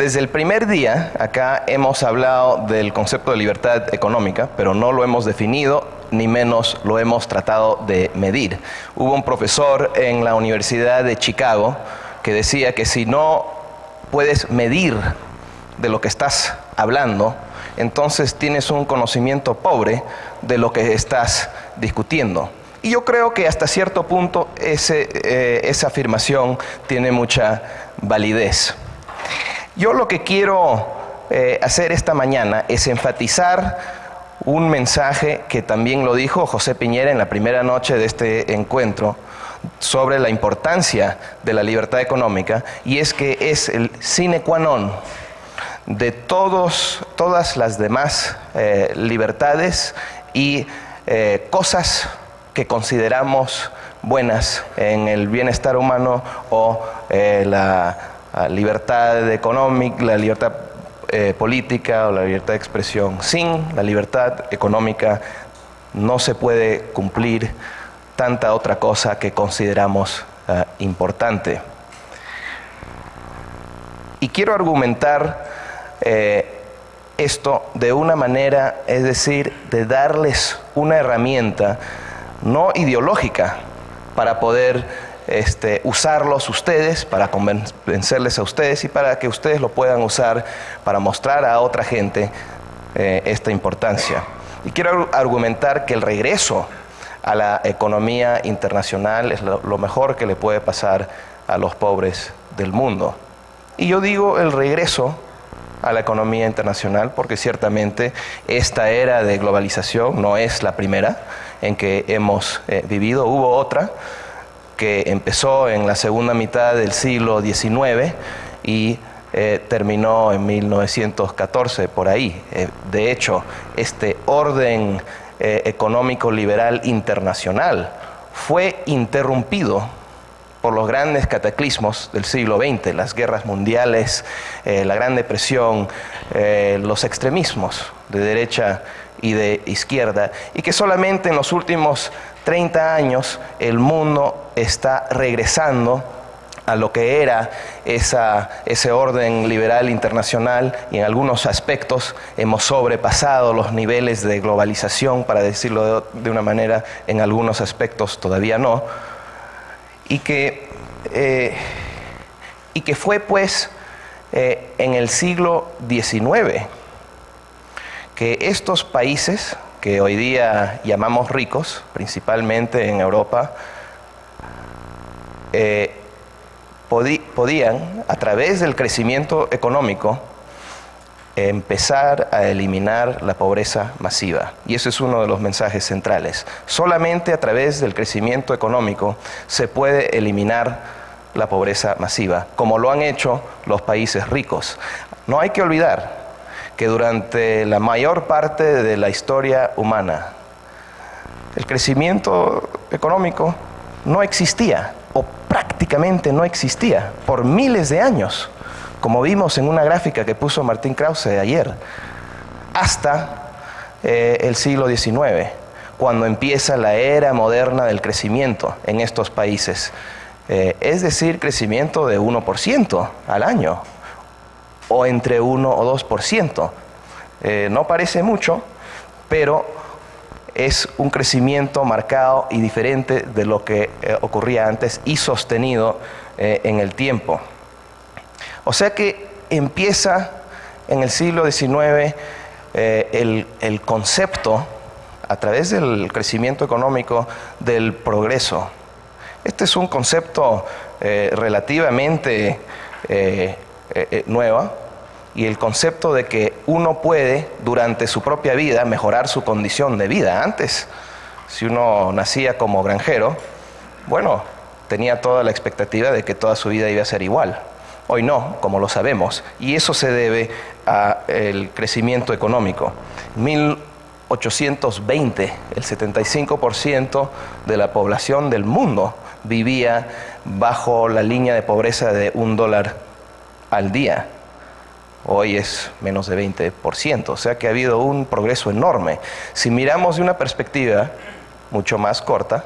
Desde el primer día acá hemos hablado del concepto de libertad económica, pero no lo hemos definido, ni menos lo hemos tratado de medir. Hubo un profesor en la Universidad de Chicago que decía que si no puedes medir de lo que estás hablando, entonces tienes un conocimiento pobre de lo que estás discutiendo. Y yo creo que hasta cierto punto esa afirmación tiene mucha validez. Yo lo que quiero hacer esta mañana es enfatizar un mensaje que también lo dijo José Piñera en la primera noche de este encuentro sobre la importancia de la libertad económica, y es que es el sine qua non de todas las demás libertades y cosas que consideramos buenas en el bienestar humano o la libertad económica, la libertad política o la libertad de expresión. Sin la libertad económica no se puede cumplir tanta otra cosa que consideramos importante. Y quiero argumentar esto de una manera, es decir, de darles una herramienta no ideológica para poder usarlos ustedes, para convencerles a ustedes y para que ustedes lo puedan usar para mostrar a otra gente esta importancia. Y quiero argumentar que el regreso a la economía internacional es lo mejor que le puede pasar a los pobres del mundo. Y yo digo el regreso a la economía internacional porque ciertamente esta era de globalización no es la primera en que hemos vivido. Hubo otra que empezó en la segunda mitad del siglo XIX y terminó en 1914, por ahí. De hecho, este orden económico liberal internacional fue interrumpido por los grandes cataclismos del siglo XX, las guerras mundiales, la Gran Depresión, los extremismos de derecha y de izquierda, y que solamente en los últimos 30 años el mundo está regresando a lo que era ese orden liberal internacional, y en algunos aspectos hemos sobrepasado los niveles de globalización, para decirlo de una manera, en algunos aspectos todavía no, y que fue pues en el siglo XIX que estos países que hoy día llamamos ricos, principalmente en Europa, podían, a través del crecimiento económico, empezar a eliminar la pobreza masiva. Y ese es uno de los mensajes centrales. Solamente a través del crecimiento económico se puede eliminar la pobreza masiva, como lo han hecho los países ricos. No hay que olvidar que durante la mayor parte de la historia humana, el crecimiento económico no existía, o prácticamente no existía, por miles de años, como vimos en una gráfica que puso Martín Krause ayer, hasta el siglo XIX, cuando empieza la era moderna del crecimiento en estos países. Es decir, crecimiento de 1% al año, o entre 1 o 2%. No parece mucho, pero es un crecimiento marcado y diferente de lo que ocurría antes y sostenido en el tiempo. O sea que empieza en el siglo XIX el concepto, a través del crecimiento económico, del progreso. Este es un concepto relativamente nuevo, y el concepto de que uno puede durante su propia vida mejorar su condición de vida. Antes, si uno nacía como granjero, bueno, tenía toda la expectativa de que toda su vida iba a ser igual. Hoy no, como lo sabemos, y eso se debe al crecimiento económico. En 1820, el 75% de la población del mundo vivía bajo la línea de pobreza de $1 al día. Hoy es menos de 20%, o sea que ha habido un progreso enorme. Si miramos de una perspectiva mucho más corta,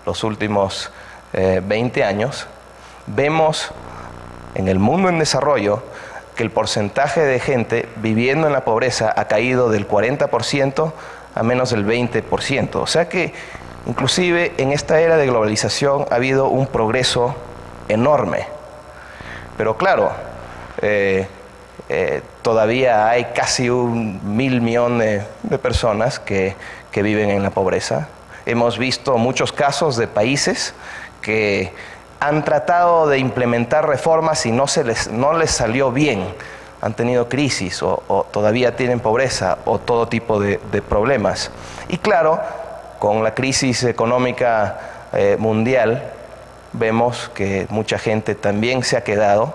los últimos 20 años, vemos en el mundo en desarrollo que el porcentaje de gente viviendo en la pobreza ha caído del 40% a menos del 20%. O sea que inclusive en esta era de globalización ha habido un progreso enorme. Pero claro, todavía hay casi 1.000 millones de personas que viven en la pobreza. Hemos visto muchos casos de países que han tratado de implementar reformas y no les salió bien. Han tenido crisis o todavía tienen pobreza o todo tipo de problemas. Y claro, con la crisis económica mundial, vemos que mucha gente también se ha quedado,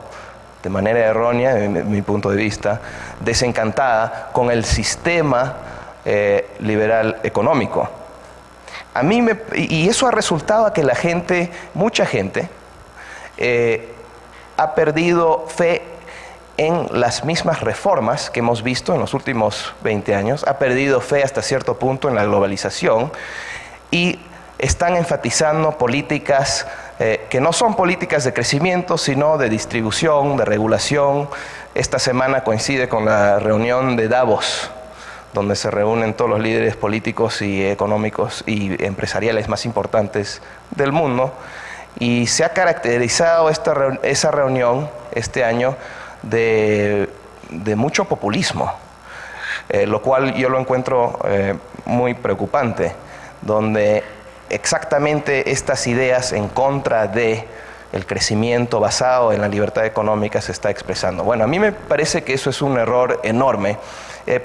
de manera errónea, en mi punto de vista, desencantada con el sistema liberal económico. Y eso ha resultado a que la gente, mucha gente, ha perdido fe en las mismas reformas que hemos visto en los últimos 20 años, ha perdido fe hasta cierto punto en la globalización y están enfatizando políticas que no son políticas de crecimiento, sino de distribución, de regulación. Esta semana coincide con la reunión de Davos, donde se reúnen todos los líderes políticos y económicos y empresariales más importantes del mundo. Y se ha caracterizado esa reunión este año de mucho populismo, lo cual yo lo encuentro muy preocupante, donde exactamente estas ideas en contra de el crecimiento basado en la libertad económica se está expresando. Bueno, a mí me parece que eso es un error enorme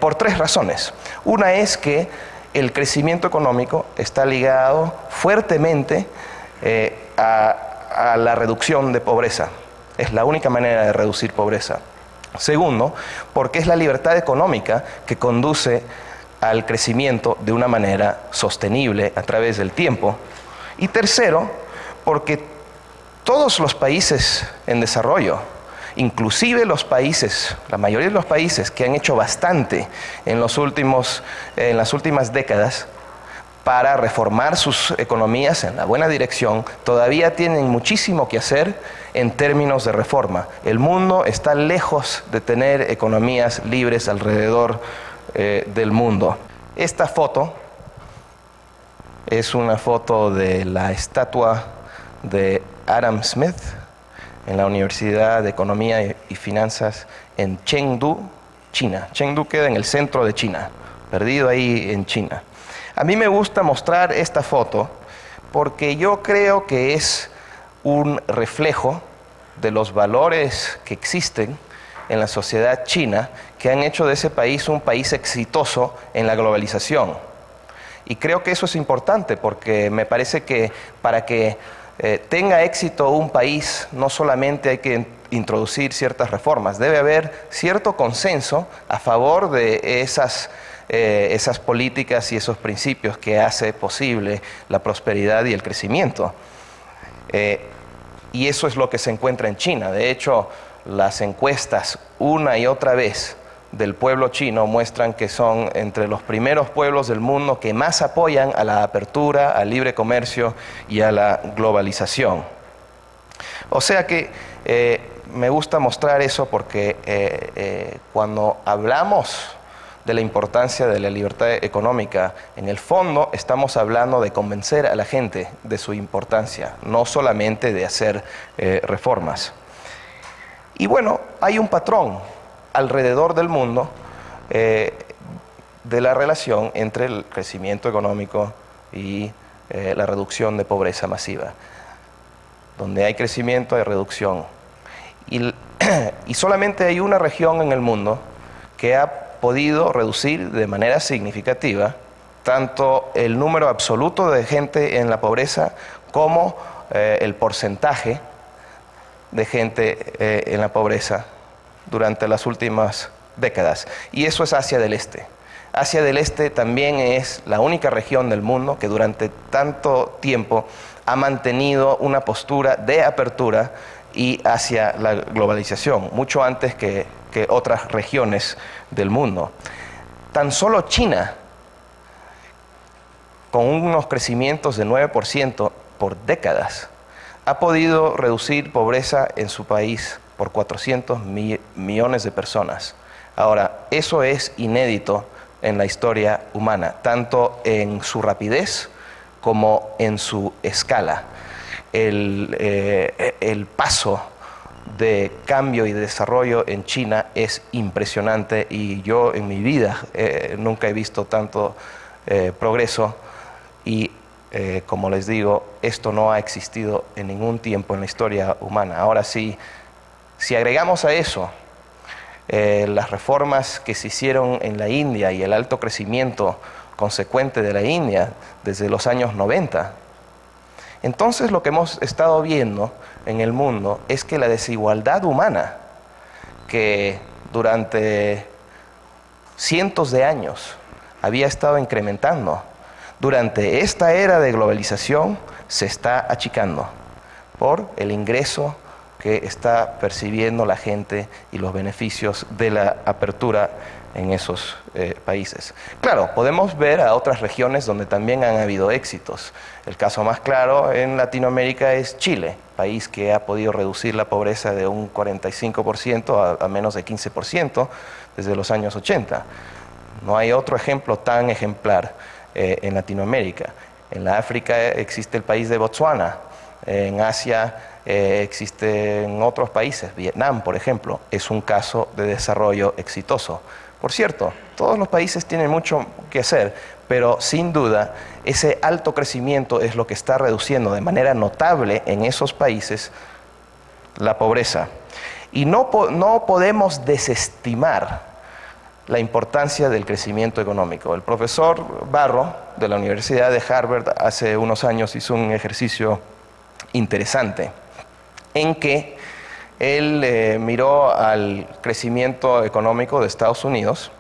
por tres razones. Una es que el crecimiento económico está ligado fuertemente a la reducción de pobreza. Es la única manera de reducir pobreza. Segundo, porque es la libertad económica que conduce al crecimiento de una manera sostenible a través del tiempo. Y tercero, porque todos los países en desarrollo, inclusive los países, la mayoría de los países que han hecho bastante en las últimas décadas para reformar sus economías en la buena dirección, todavía tienen muchísimo que hacer en términos de reforma. El mundo está lejos de tener economías libres alrededor del mundo. Esta foto es una foto de la estatua de Adam Smith en la Universidad de Economía y Finanzas en Chengdu, China. Chengdu queda en el centro de China, perdido ahí en China. A mí me gusta mostrar esta foto porque yo creo que es un reflejo de los valores que existen en la sociedad china que han hecho de ese país un país exitoso en la globalización. Y creo que eso es importante porque me parece que para que tenga éxito un país no solamente hay que introducir ciertas reformas, debe haber cierto consenso a favor de esas políticas y esos principios que hace posible la prosperidad y el crecimiento. Y eso es lo que se encuentra en China. De hecho, las encuestas una y otra vez del pueblo chino muestran que son entre los primeros pueblos del mundo que más apoyan a la apertura, al libre comercio y a la globalización. O sea que me gusta mostrar eso porque cuando hablamos de la importancia de la libertad económica, en el fondo estamos hablando de convencer a la gente de su importancia, no solamente de hacer reformas. Y bueno, hay un patrón alrededor del mundo de la relación entre el crecimiento económico y la reducción de pobreza masiva. Donde hay crecimiento hay reducción. Y solamente hay una región en el mundo que ha podido reducir de manera significativa tanto el número absoluto de gente en la pobreza como el porcentaje de gente en la pobreza durante las últimas décadas. Y eso es Asia del Este. Asia del Este también es la única región del mundo que durante tanto tiempo ha mantenido una postura de apertura y hacia la globalización, mucho antes que otras regiones del mundo. Tan solo China, con unos crecimientos de 9% por décadas, ha podido reducir pobreza en su país por 400 millones de personas. Ahora, eso es inédito en la historia humana, tanto en su rapidez como en su escala. El paso de cambio y de desarrollo en China es impresionante y yo en mi vida nunca he visto tanto progreso y como les digo, esto no ha existido en ningún tiempo en la historia humana. Ahora sí, si agregamos a eso las reformas que se hicieron en la India y el alto crecimiento consecuente de la India desde los años 90, entonces lo que hemos estado viendo en el mundo es que la desigualdad humana, que durante cientos de años había estado incrementando, durante esta era de globalización se está achicando por el ingreso que está percibiendo la gente y los beneficios de la apertura en esos países. Claro, podemos ver a otras regiones donde también han habido éxitos. El caso más claro en Latinoamérica es Chile, país que ha podido reducir la pobreza de un 45% a menos de 15% desde los años 80. No hay otro ejemplo tan ejemplar en Latinoamérica. En la África existe el país de Botsuana, en Asia existen otros países, Vietnam, por ejemplo, es un caso de desarrollo exitoso. Por cierto, todos los países tienen mucho que hacer, pero sin duda ese alto crecimiento es lo que está reduciendo de manera notable en esos países la pobreza. Y no podemos desestimar la importancia del crecimiento económico. El profesor Barro de la Universidad de Harvard hace unos años hizo un ejercicio interesante en que él miró al crecimiento económico de Estados Unidos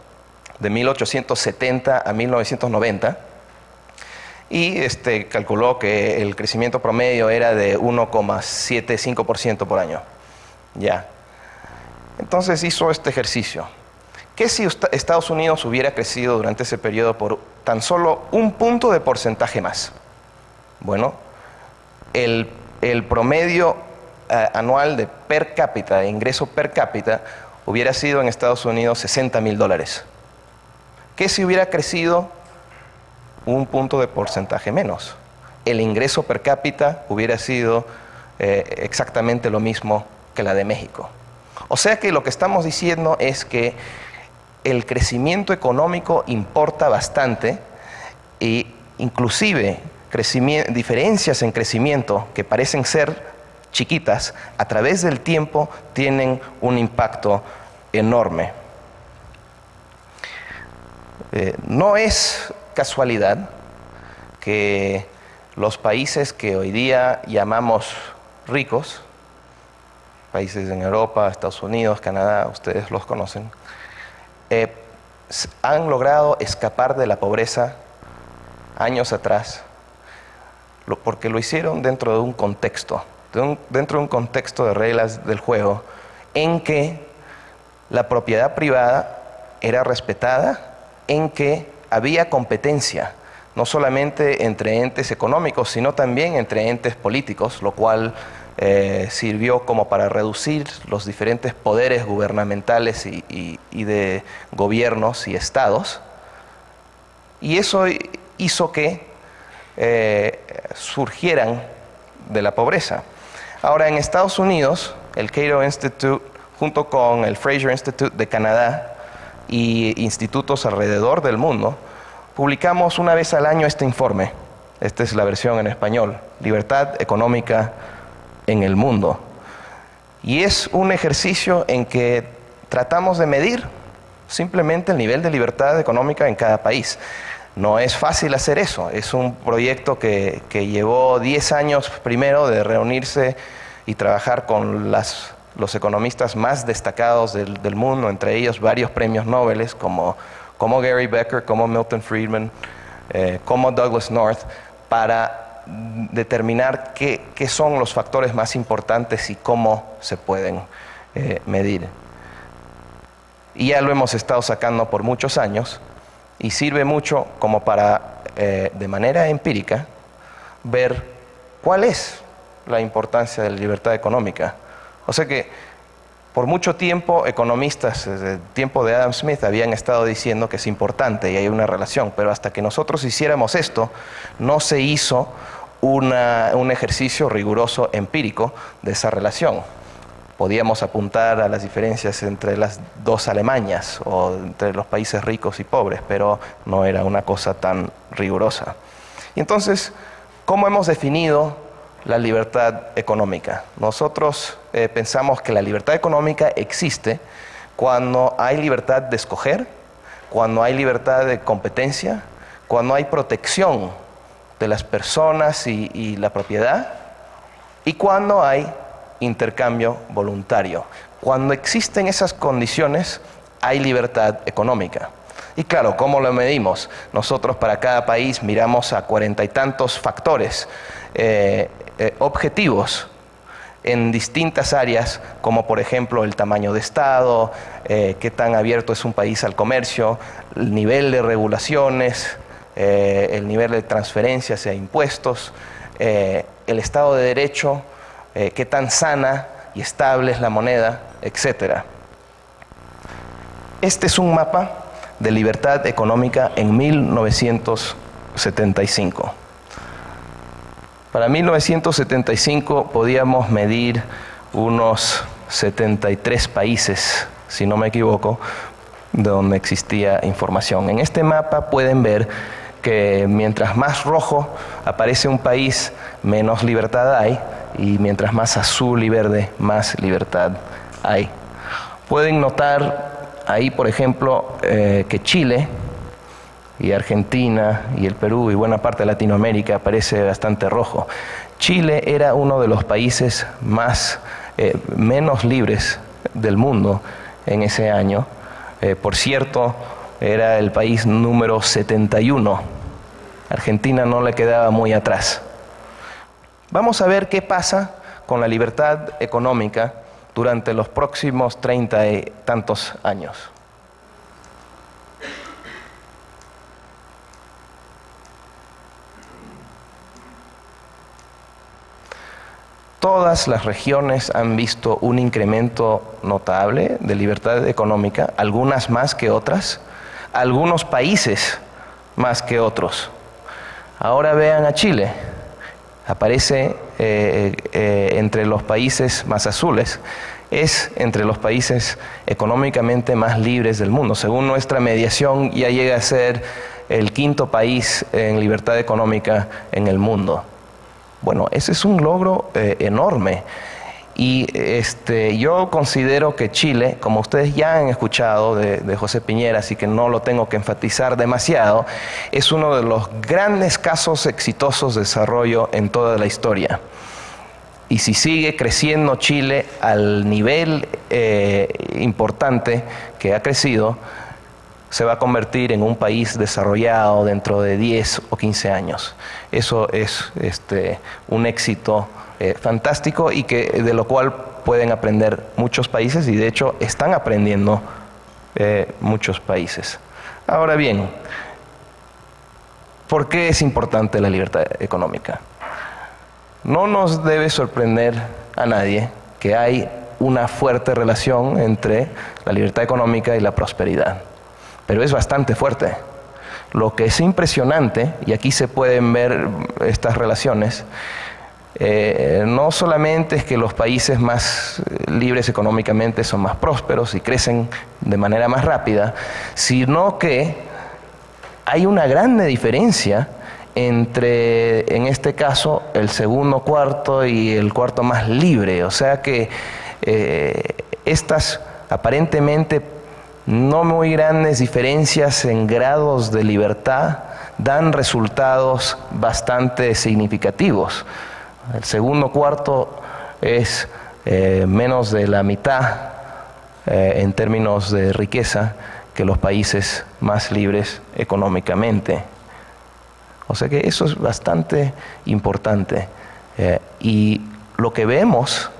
de 1870 a 1990 y calculó que el crecimiento promedio era de 1,75% por año. Ya. Entonces hizo este ejercicio. ¿Qué si Estados Unidos hubiera crecido durante ese periodo por tan solo un punto de porcentaje más? Bueno, el promedio anual de per cápita, de ingreso per cápita, hubiera sido en Estados Unidos $60,000. ¿Qué si hubiera crecido un punto de porcentaje menos? El ingreso per cápita hubiera sido exactamente lo mismo que la de México. O sea que lo que estamos diciendo es que el crecimiento económico importa bastante e inclusive diferencias en crecimiento que parecen ser chiquitas, a través del tiempo tienen un impacto enorme. No es casualidad que los países que hoy día llamamos ricos, países en Europa, Estados Unidos, Canadá, ustedes los conocen, han logrado escapar de la pobreza años atrás, porque lo hicieron dentro de un contexto, dentro de un contexto de reglas del juego, en que la propiedad privada era respetada, en que había competencia, no solamente entre entes económicos, sino también entre entes políticos, lo cual sirvió como para reducir los diferentes poderes gubernamentales y de gobiernos y estados. Y eso hizo que surgieran de la pobreza. Ahora, en Estados Unidos, el Cato Institute, junto con el Fraser Institute de Canadá y institutos alrededor del mundo, publicamos una vez al año este informe. Esta es la versión en español, Libertad Económica en el Mundo. Y es un ejercicio en que tratamos de medir simplemente el nivel de libertad económica en cada país. No es fácil hacer eso, es un proyecto que llevó 10 años primero de reunirse y trabajar con los economistas más destacados del mundo, entre ellos varios premios Nobel como Gary Becker, como Milton Friedman, como Douglas North, para determinar qué son los factores más importantes y cómo se pueden medir. Y ya lo hemos estado sacando por muchos años y sirve mucho como para, de manera empírica, ver cuál es la importancia de la libertad económica. O sea que Por mucho tiempo, economistas desde el tiempo de Adam Smith habían estado diciendo que es importante y hay una relación, pero hasta que nosotros hiciéramos esto, no se hizo un ejercicio riguroso empírico de esa relación. Podíamos apuntar a las diferencias entre las dos Alemanias o entre los países ricos y pobres, pero no era una cosa tan rigurosa. Y entonces, ¿cómo hemos definido la libertad económica? Nosotros pensamos que la libertad económica existe cuando hay libertad de escoger, cuando hay libertad de competencia, cuando hay protección de las personas y la propiedad, y cuando hay intercambio voluntario. Cuando existen esas condiciones, hay libertad económica. Y claro, ¿cómo lo medimos? Nosotros para cada país miramos a 40 y tantos factores objetivos en distintas áreas, como por ejemplo el tamaño de Estado, qué tan abierto es un país al comercio, el nivel de regulaciones, el nivel de transferencias e impuestos, el Estado de Derecho, qué tan sana y estable es la moneda, etc. Este es un mapa de libertad económica en 1975. Para 1975 podíamos medir unos 73 países, si no me equivoco, donde existía información. En este mapa pueden ver que mientras más rojo aparece un país, menos libertad hay, y mientras más azul y verde, más libertad hay. Pueden notar ahí, por ejemplo, que Chile y Argentina y el Perú y buena parte de Latinoamérica aparece bastante rojo. Chile era uno de los países menos libres del mundo en ese año. Por cierto, era el país número 71. Argentina no le quedaba muy atrás. Vamos a ver qué pasa con la libertad económica durante los próximos 30 y tantos años. Todas las regiones han visto un incremento notable de libertad económica, algunas más que otras, algunos países más que otros. Ahora vean a Chile. Aparece entre los países más azules, es entre los países económicamente más libres del mundo. Según nuestra mediación, ya llega a ser el quinto país en libertad económica en el mundo. Bueno, ese es un logro enorme. Y yo considero que Chile, como ustedes ya han escuchado de José Piñera, así que no lo tengo que enfatizar demasiado, es uno de los grandes casos exitosos de desarrollo en toda la historia. Y si sigue creciendo Chile al nivel importante que ha crecido, se va a convertir en un país desarrollado dentro de 10 o 15 años. Eso es un éxito fantástico y de lo cual pueden aprender muchos países, y de hecho están aprendiendo muchos países. Ahora bien, ¿por qué es importante la libertad económica? No nos debe sorprender a nadie que hay una fuerte relación entre la libertad económica y la prosperidad, pero es bastante fuerte. Lo que es impresionante, y aquí se pueden ver estas relaciones, no solamente es que los países más libres económicamente son más prósperos y crecen de manera más rápida, sino que hay una grande diferencia entre, en este caso, el segundo cuarto y el cuarto más libre. O sea que estas aparentemente no muy grandes diferencias en grados de libertad dan resultados bastante significativos. El segundo cuarto es menos de la mitad en términos de riqueza que los países más libres económicamente. O sea que eso es bastante importante. Y lo que vemos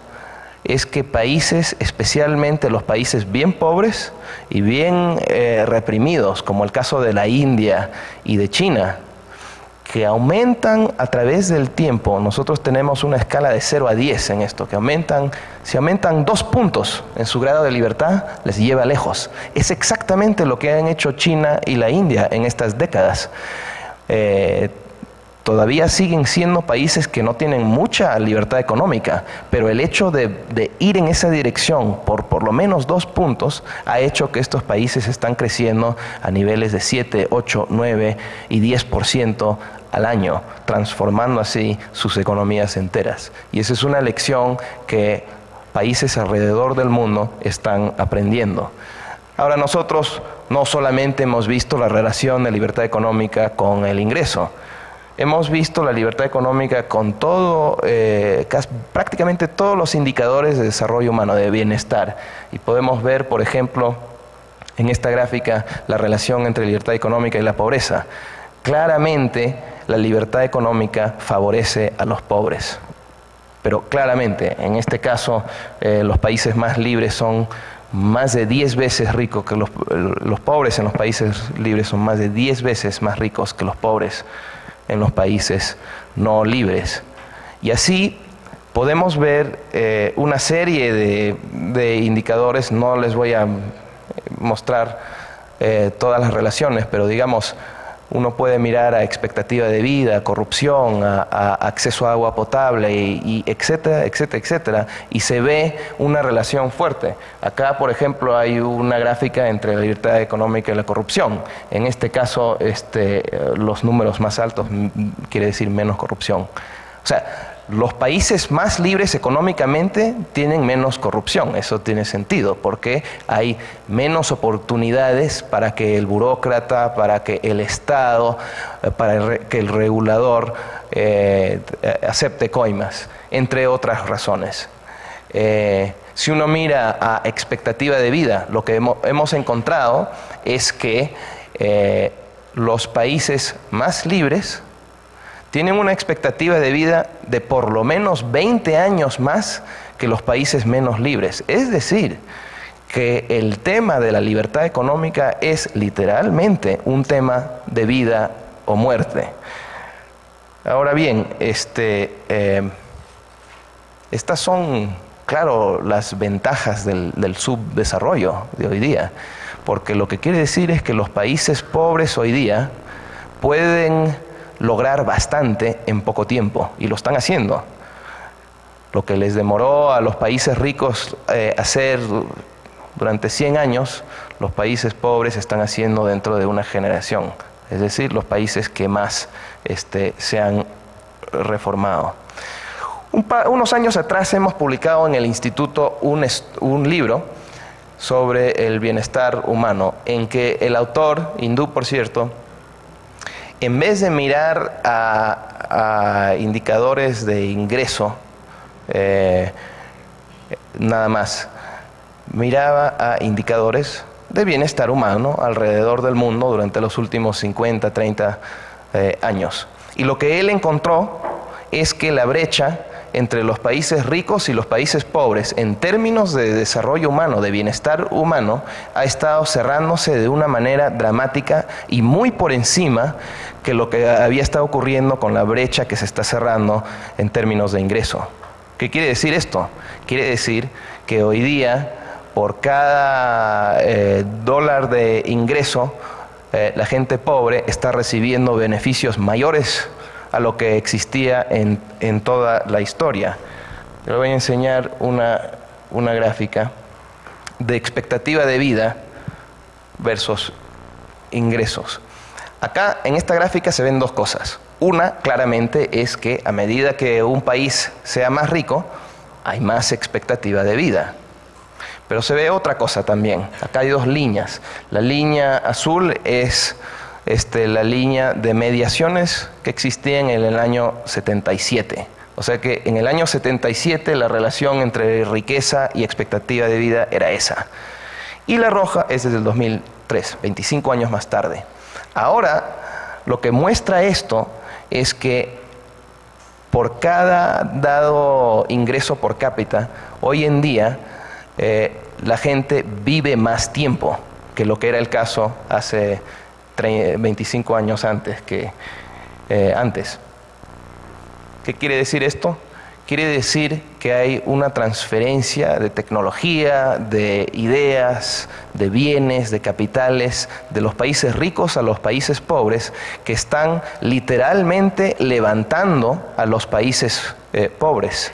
es que países, especialmente los países bien pobres y bien reprimidos, como el caso de la India y de China, que aumentan a través del tiempo. Nosotros tenemos una escala de 0 a 10 en esto, que si aumentan 2 puntos en su grado de libertad, les lleva lejos. Es exactamente lo que han hecho China y la India en estas décadas. Todavía siguen siendo países que no tienen mucha libertad económica, pero el hecho de ir en esa dirección por lo menos 2 puntos ha hecho que estos países están creciendo a niveles de 7, 8, 9 y 10% al año, transformando así sus economías enteras. Y esa es una lección que países alrededor del mundo están aprendiendo. Ahora, nosotros no solamente hemos visto la relación de libertad económica con el ingreso, hemos visto la libertad económica con prácticamente todos los indicadores de desarrollo humano, de bienestar. Y podemos ver, por ejemplo, en esta gráfica, la relación entre libertad económica y la pobreza. Claramente, la libertad económica favorece a los pobres. Pero claramente, en este caso, los países más libres son más de 10 veces ricos que los pobres en los países libres son más de 10 veces más ricos que los pobres en los países no libres. Y así podemos ver una serie de indicadores. No les voy a mostrar todas las relaciones, pero digamos, uno puede mirar a expectativa de vida, corrupción, a acceso a agua potable, y etcétera, etcétera, etcétera, y se ve una relación fuerte. Acá, por ejemplo, hay una gráfica entre la libertad económica y la corrupción. En este caso, los números más altos quiere decir menos corrupción. O sea, los países más libres económicamente tienen menos corrupción. Eso tiene sentido, porque hay menos oportunidades para que el burócrata, para que el Estado, para que el regulador acepte coimas, entre otras razones. Si uno mira a expectativa de vida, lo que hemos encontrado es que los países más libres tienen una expectativa de vida de por lo menos 20 años más que los países menos libres. Es decir, que el tema de la libertad económica es literalmente un tema de vida o muerte. Ahora bien, estas son, claro, las ventajas del subdesarrollo de hoy día, porque lo que quiere decir es que los países pobres hoy día pueden lograr bastante en poco tiempo, y lo están haciendo. Lo que les demoró a los países ricos hacer durante 100 años, los países pobres están haciendo dentro de una generación. Es decir, los países que más se han reformado. Unos años atrás hemos publicado en el Instituto un libro sobre el bienestar humano, en que el autor, hindú por cierto, en vez de mirar a indicadores de ingreso, nada más, miraba a indicadores de bienestar humano alrededor del mundo durante los últimos 50, 30 años. Y lo que él encontró es que la brecha entre los países ricos y los países pobres en términos de desarrollo humano, de bienestar humano, ha estado cerrándose de una manera dramática y muy por encima que lo que había estado ocurriendo con la brecha que se está cerrando en términos de ingreso. ¿Qué quiere decir esto? Quiere decir que hoy día, por cada dólar de ingreso, la gente pobre está recibiendo beneficios mayores a lo que existía en toda la historia. Le voy a enseñar una gráfica de expectativa de vida versus ingresos. Acá en esta gráfica se ven dos cosas. Una, claramente, es que a medida que un país sea más rico, hay más expectativa de vida. Pero se ve otra cosa también. Acá hay dos líneas. La línea azul es la línea de mediaciones que existían en el año 77. O sea que en el año 77 la relación entre riqueza y expectativa de vida era esa. Y la roja es desde el 2003, 25 años más tarde. Ahora, lo que muestra esto es que por cada dado ingreso por cápita, hoy en día la gente vive más tiempo que lo que era el caso hace 25 años antes, que antes. ¿Qué quiere decir esto? Quiere decir que hay una transferencia de tecnología, de ideas, de bienes, de capitales, de los países ricos a los países pobres, que están literalmente levantando a los países pobres.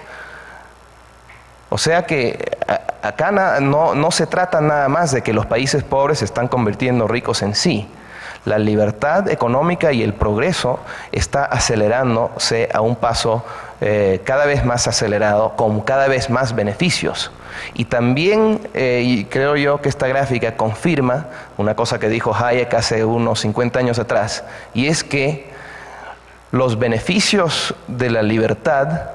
O sea que acá no se trata nada más de que los países pobres se están convirtiendo ricos en sí. La libertad económica y el progreso está acelerándose a un paso cada vez más acelerado, con cada vez más beneficios. Y también y creo yo que esta gráfica confirma una cosa que dijo Hayek hace unos 50 años atrás, y es que los beneficios de la libertad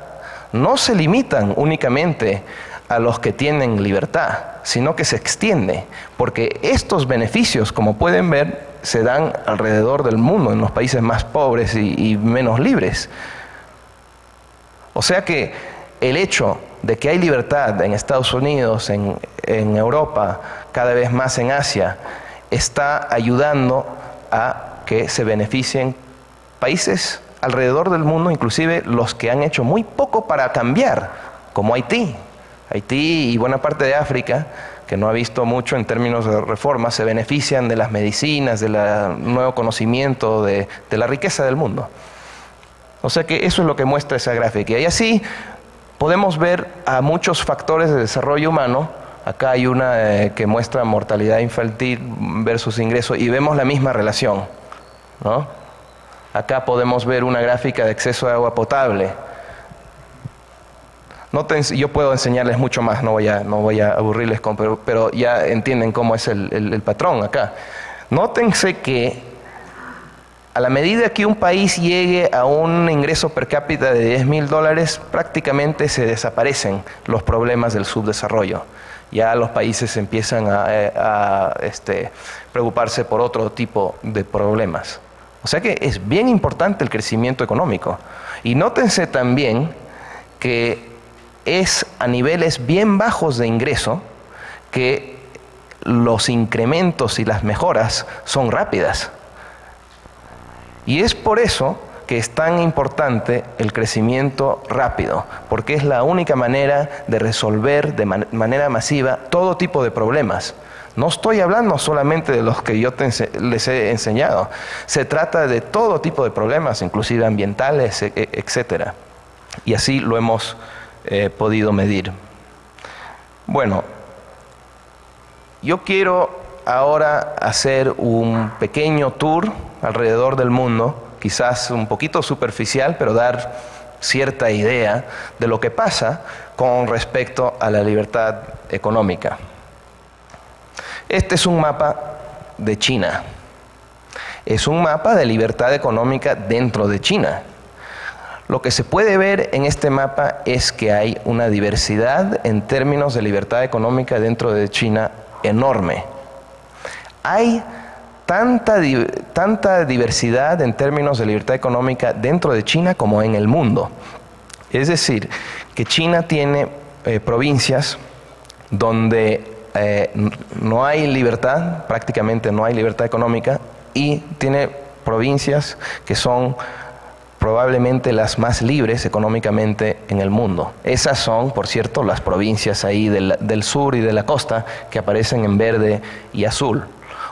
no se limitan únicamente a los que tienen libertad, sino que se extiende, porque estos beneficios, como pueden ver, se dan alrededor del mundo, en los países más pobres y menos libres. O sea que el hecho de que hay libertad en Estados Unidos, en Europa, cada vez más en Asia, está ayudando a que se beneficien países alrededor del mundo, inclusive los que han hecho muy poco para cambiar, como Haití. Haití y buena parte de África, que no ha visto mucho en términos de reforma, se benefician de las medicinas, del nuevo conocimiento, de la riqueza del mundo. O sea que eso es lo que muestra esa gráfica. Y así podemos ver a muchos factores de desarrollo humano. Acá hay una que muestra mortalidad infantil versus ingreso y vemos la misma relación, ¿no? Acá podemos ver una gráfica de acceso a agua potable. Yo puedo enseñarles mucho más, no voy a aburrirles, pero ya entienden cómo es el patrón acá. Nótense que a la medida que un país llegue a un ingreso per cápita de $10,000, prácticamente se desaparecen los problemas del subdesarrollo. Ya los países empiezan a preocuparse por otro tipo de problemas. O sea que es bien importante el crecimiento económico. Y nótense también que es a niveles bien bajos de ingreso que los incrementos y las mejoras son rápidas. Y es por eso que es tan importante el crecimiento rápido, porque es la única manera de resolver de manera masiva todo tipo de problemas. No estoy hablando solamente de los que yo les he enseñado. Se trata de todo tipo de problemas, inclusive ambientales, etc. Y así lo hemos podido medir. Bueno, yo quiero ahora hacer un pequeño tour alrededor del mundo, quizás un poquito superficial, pero dar cierta idea de lo que pasa con respecto a la libertad económica. Este es un mapa de China. Es un mapa de libertad económica dentro de China. Lo que se puede ver en este mapa es que hay una diversidad en términos de libertad económica dentro de China enorme. Hay tanta diversidad en términos de libertad económica dentro de China como en el mundo. Es decir, que China tiene provincias donde no hay libertad, prácticamente no hay libertad económica, y tiene provincias que son probablemente las más libres económicamente en el mundo. Esas son, por cierto, las provincias ahí del sur y de la costa que aparecen en verde y azul.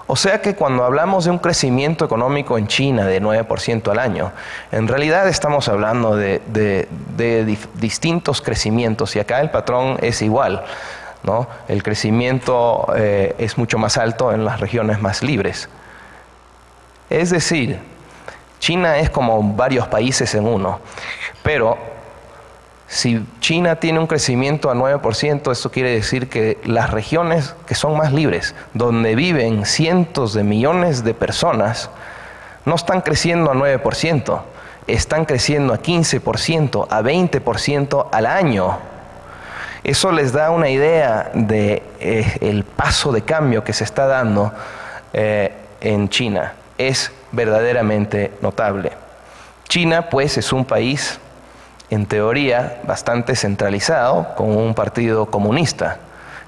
O sea que cuando hablamos de un crecimiento económico en China de 9% al año, en realidad estamos hablando de distintos crecimientos, y acá el patrón es igual, ¿no? El crecimiento es mucho más alto en las regiones más libres. Es decir, China es como varios países en uno, pero si China tiene un crecimiento a 9%, eso quiere decir que las regiones que son más libres, donde viven cientos de millones de personas, no están creciendo a 9%, están creciendo a 15%, a 20% al año. Eso les da una idea de el paso de cambio que se está dando en China. Es verdaderamente notable. China, pues, es un país en teoría bastante centralizado, con un partido comunista.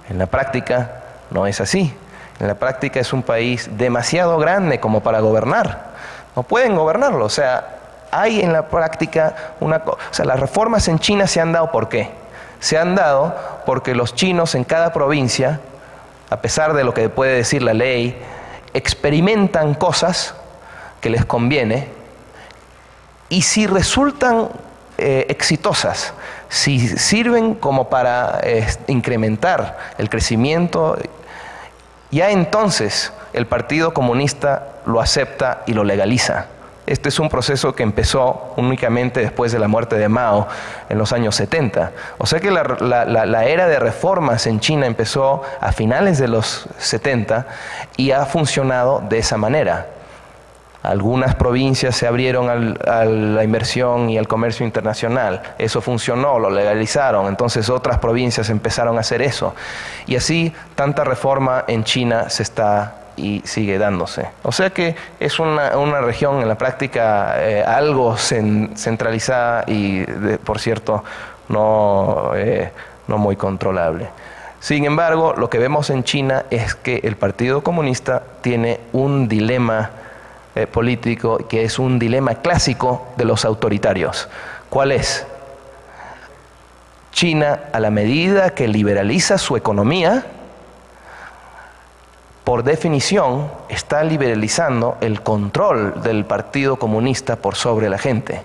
En la práctica no es así. En la práctica es un país demasiado grande como para gobernar. No pueden gobernarlo. O sea, hay en la práctica o sea, las reformas en China se han dado ¿por qué? Se han dado porque los chinos en cada provincia, a pesar de lo que puede decir la ley, experimentan cosas que les conviene, y si resultan exitosas, si sirven como para incrementar el crecimiento, ya entonces el Partido Comunista lo acepta y lo legaliza. Este es un proceso que empezó únicamente después de la muerte de Mao en los años 70. O sea que la era de reformas en China empezó a finales de los 70 y ha funcionado de esa manera. Algunas provincias se abrieron a la inversión y al comercio internacional. Eso funcionó, lo legalizaron. Entonces otras provincias empezaron a hacer eso. Y así tanta reforma en China se está y sigue dándose. O sea que es una región en la práctica algo centralizada y, por cierto, no muy controlable. Sin embargo, lo que vemos en China es que el Partido Comunista tiene un dilema político que es un dilema clásico de los autoritarios. ¿Cuál es? China, a la medida que liberaliza su economía, por definición, está liberalizando el control del Partido Comunista por sobre la gente.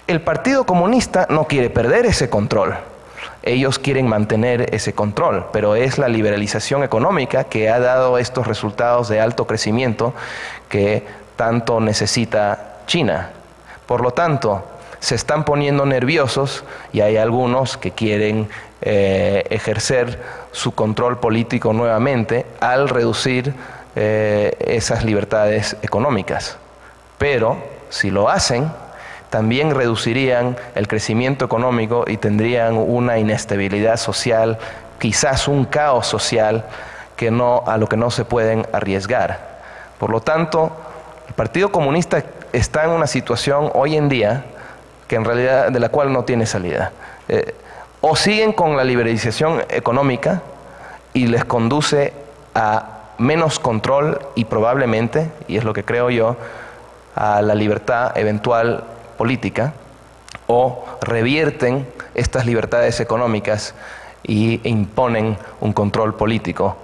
El Partido Comunista no quiere perder ese control. Ellos quieren mantener ese control, pero es la liberalización económica que ha dado estos resultados de alto crecimiento que tanto necesita China. Por lo tanto, se están poniendo nerviosos y hay algunos que quieren ejercer su control político nuevamente al reducir esas libertades económicas. Pero si lo hacen, también reducirían el crecimiento económico y tendrían una inestabilidad social, quizás un caos social a lo que no se pueden arriesgar. Por lo tanto, el Partido Comunista está en una situación hoy en día que en realidad de la cual no tiene salida. O siguen con la liberalización económica y les conduce a menos control y probablemente, y es lo que creo yo, a la libertad eventual política, o revierten estas libertades económicas e imponen un control político,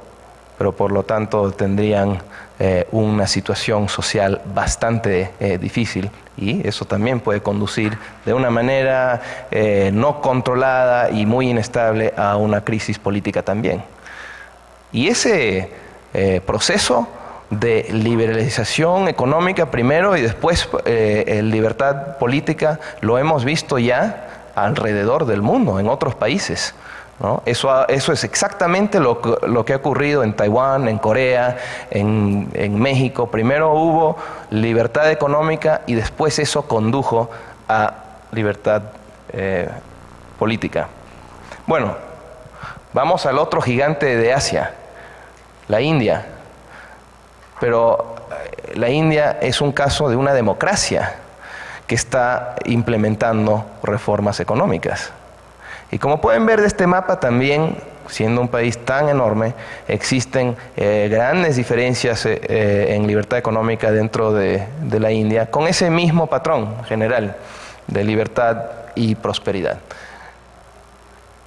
pero por lo tanto tendrían una situación social bastante difícil, y eso también puede conducir de una manera no controlada y muy inestable a una crisis política también. Y ese proceso de liberalización económica primero y después libertad política lo hemos visto ya alrededor del mundo, en otros países, ¿no? Eso es exactamente lo que ha ocurrido en Taiwán, en Corea, en México. Primero hubo libertad económica y después eso condujo a libertad política. Bueno, vamos al otro gigante de Asia, la India. Pero la India es un caso de una democracia que está implementando reformas económicas. Y como pueden ver de este mapa también, siendo un país tan enorme, existen grandes diferencias en libertad económica dentro de la India, con ese mismo patrón general de libertad y prosperidad.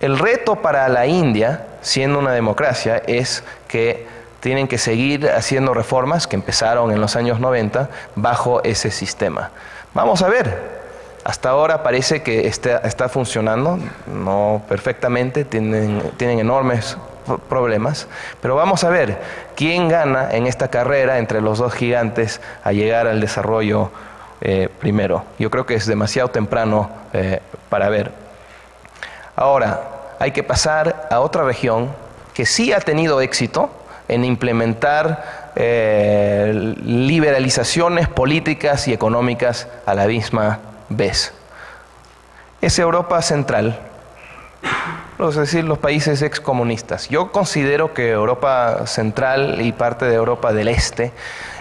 El reto para la India, siendo una democracia, es que tienen que seguir haciendo reformas que empezaron en los años 90 bajo ese sistema. Vamos a ver. Hasta ahora parece que está funcionando, no perfectamente, tienen enormes problemas, pero vamos a ver quién gana en esta carrera entre los dos gigantes a llegar al desarrollo primero. Yo creo que es demasiado temprano para ver. Ahora, hay que pasar a otra región que sí ha tenido éxito en implementar liberalizaciones políticas y económicas a la misma vez. Es Europa Central, es decir, los países excomunistas. Yo considero que Europa Central y parte de Europa del Este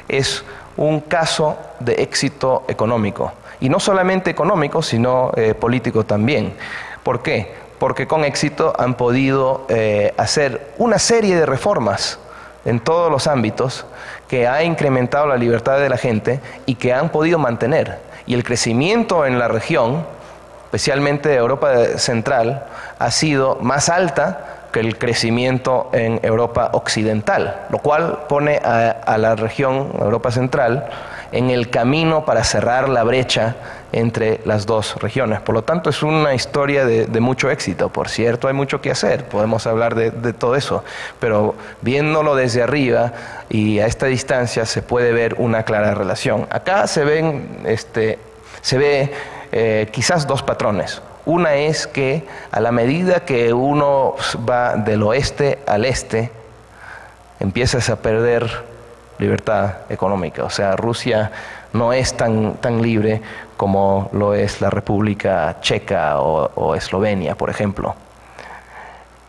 es un caso de éxito económico. Y no solamente económico, sino político también. ¿Por qué? Porque con éxito han podido hacer una serie de reformas en todos los ámbitos que ha incrementado la libertad de la gente y que han podido mantener. Y el crecimiento en la región, especialmente Europa Central, ha sido más alta que el crecimiento en Europa Occidental, lo cual pone a la región Europa Central en el camino para cerrar la brecha entre las dos regiones. Por lo tanto, es una historia de mucho éxito. Por cierto, hay mucho que hacer, podemos hablar de todo eso, pero viéndolo desde arriba y a esta distancia se puede ver una clara relación. Acá se ve quizás dos patrones. Una es que a la medida que uno va del oeste al este, empiezas a perder libertad económica. O sea, Rusia no es tan libre como lo es la República Checa o Eslovenia, por ejemplo.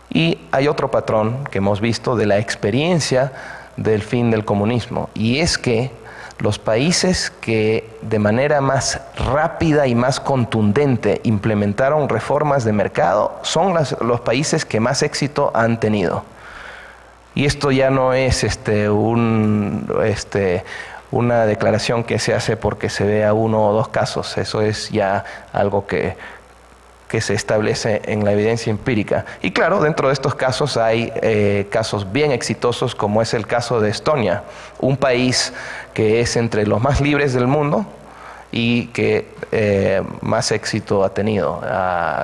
Y hay otro patrón que hemos visto de la experiencia del fin del comunismo, y es que los países que de manera más rápida y más contundente implementaron reformas de mercado son los países que más éxito han tenido. Y esto ya no es una declaración que se hace porque se vea uno o dos casos, eso es ya algo que se establece en la evidencia empírica. Y claro, dentro de estos casos hay casos bien exitosos, como es el caso de Estonia, un país que es entre los más libres del mundo y que más éxito ha tenido.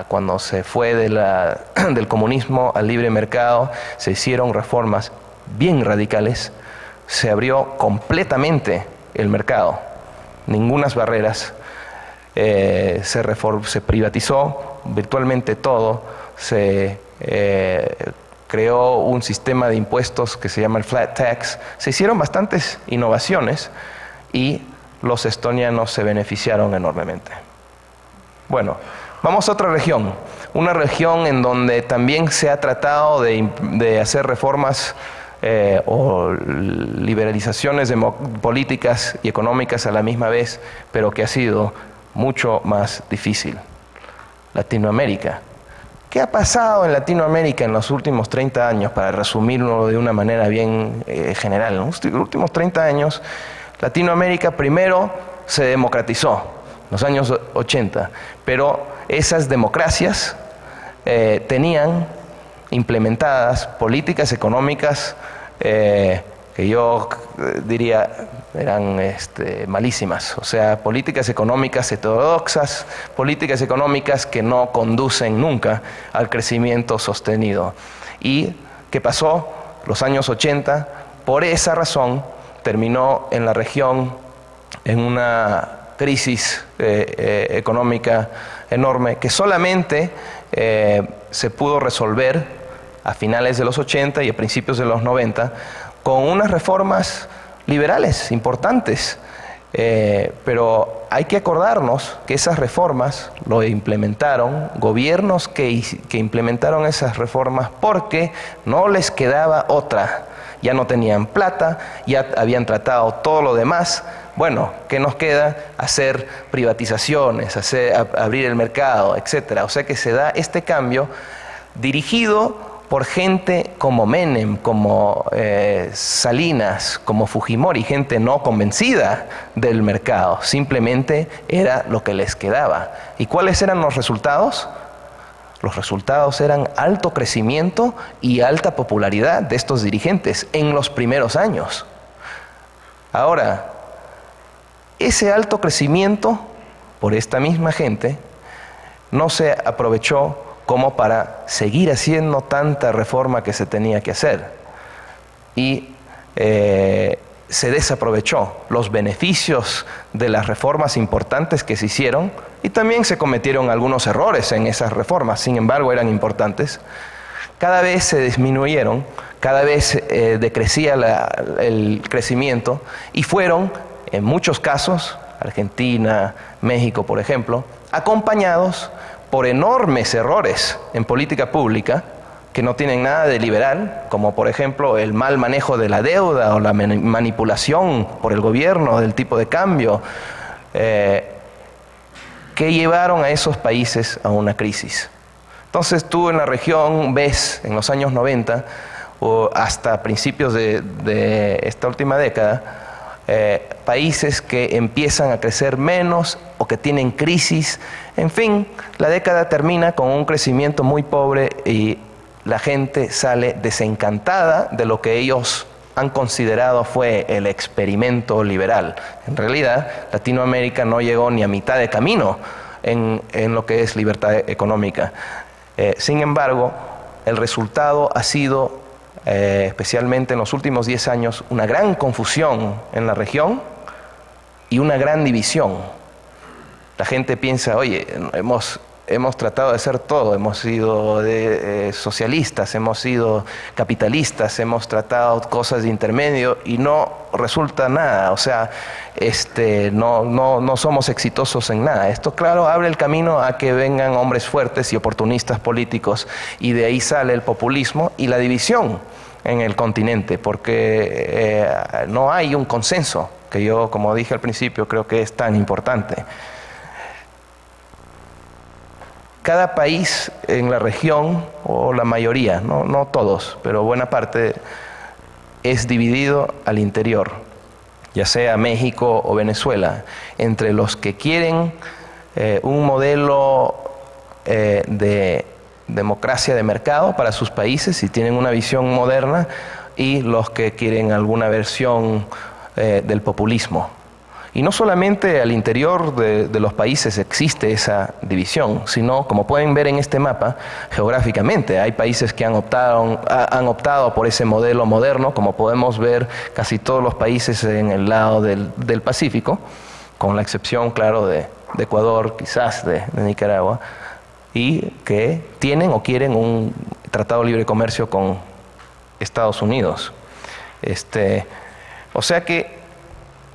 Cuando se fue del comunismo al libre mercado, se hicieron reformas bien radicales, se abrió completamente el mercado, ningunas barreras, se privatizó virtualmente todo, se creó un sistema de impuestos que se llama el flat tax, se hicieron bastantes innovaciones y los estonianos se beneficiaron enormemente. Bueno, vamos a otra región, una región en donde también se ha tratado de hacer reformas o liberalizaciones políticas y económicas a la misma vez, pero que ha sido mucho más difícil. Latinoamérica. ¿Qué ha pasado en Latinoamérica en los últimos 30 años? Para resumirlo de una manera bien general. En los últimos 30 años, Latinoamérica primero se democratizó, en los años 80, pero esas democracias tenían implementadas políticas económicas que yo diría eran malísimas, o sea, políticas económicas heterodoxas, políticas económicas que no conducen nunca al crecimiento sostenido. ¿Y qué pasó? Los años 80, por esa razón, terminó en la región en una crisis económica enorme que solamente se pudo resolver a finales de los 80 y a principios de los 90 con unas reformas liberales importantes, pero hay que acordarnos que esas reformas lo implementaron gobiernos que implementaron esas reformas porque no les quedaba otra, ya no tenían plata, ya habían tratado todo lo demás. Bueno, ¿qué nos queda? Hacer privatizaciones, abrir el mercado, etc. O sea que se da este cambio dirigido por gente como Menem, como Salinas, como Fujimori, gente no convencida del mercado, simplemente era lo que les quedaba. ¿Y cuáles eran los resultados? Los resultados eran alto crecimiento y alta popularidad de estos dirigentes en los primeros años. Ahora, ese alto crecimiento por esta misma gente no se aprovechó como para seguir haciendo tanta reforma que se tenía que hacer. Y se desaprovechó los beneficios de las reformas importantes que se hicieron, y también se cometieron algunos errores en esas reformas, sin embargo eran importantes. Cada vez se disminuyeron, cada vez decrecía el crecimiento, y fueron, en muchos casos, Argentina, México por ejemplo, acompañados por enormes errores en política pública que no tienen nada de liberal, como por ejemplo el mal manejo de la deuda o la manipulación por el gobierno del tipo de cambio, que llevaron a esos países a una crisis. Entonces tú en la región ves en los años 90 o hasta principios de esta última década países que empiezan a crecer menos o que tienen crisis. En fin, la década termina con un crecimiento muy pobre y la gente sale desencantada de lo que ellos han considerado fue el experimento liberal. En realidad, Latinoamérica no llegó ni a mitad de camino en lo que es libertad económica. Sin embargo, el resultado ha sido, especialmente en los últimos 10 años, una gran confusión en la región y una gran división. La gente piensa, oye, hemos tratado de hacer todo, hemos sido socialistas, hemos sido capitalistas, hemos tratado cosas de intermedio y no resulta nada, o sea, no somos exitosos en nada. Esto, claro, abre el camino a que vengan hombres fuertes y oportunistas políticos y de ahí sale el populismo y la división en el continente, porque no hay un consenso, que yo, como dije al principio, creo que es tan importante. Cada país en la región, o la mayoría, no todos, pero buena parte, es dividido al interior, ya sea México o Venezuela, entre los que quieren un modelo de democracia de mercado para sus países y tienen una visión moderna, y los que quieren alguna versión del populismo. Y no solamente al interior de los países existe esa división, sino, como pueden ver en este mapa, geográficamente. Hay países que han optado por ese modelo moderno, como podemos ver casi todos los países en el lado del Pacífico, con la excepción, claro, de Ecuador, quizás de Nicaragua, y que tienen o quieren un tratado de libre comercio con Estados Unidos. O sea que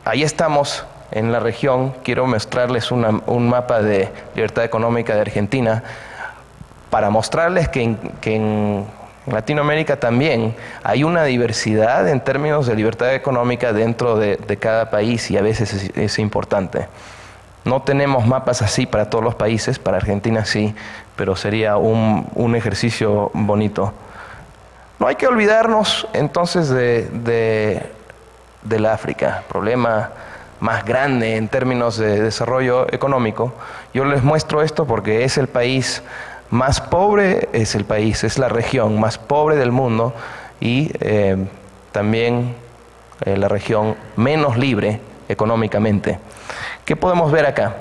ahí estamos en la región. Quiero mostrarles un mapa de libertad económica de Argentina para mostrarles que en Latinoamérica también hay una diversidad en términos de libertad económica dentro de cada país, y a veces es importante. No tenemos mapas así para todos los países, para Argentina sí, pero sería un ejercicio bonito. No hay que olvidarnos entonces de la África, problema más grande en términos de desarrollo económico. Yo les muestro esto porque es el país más pobre, es la región más pobre del mundo, y también la región menos libre económicamente. ¿Qué podemos ver acá?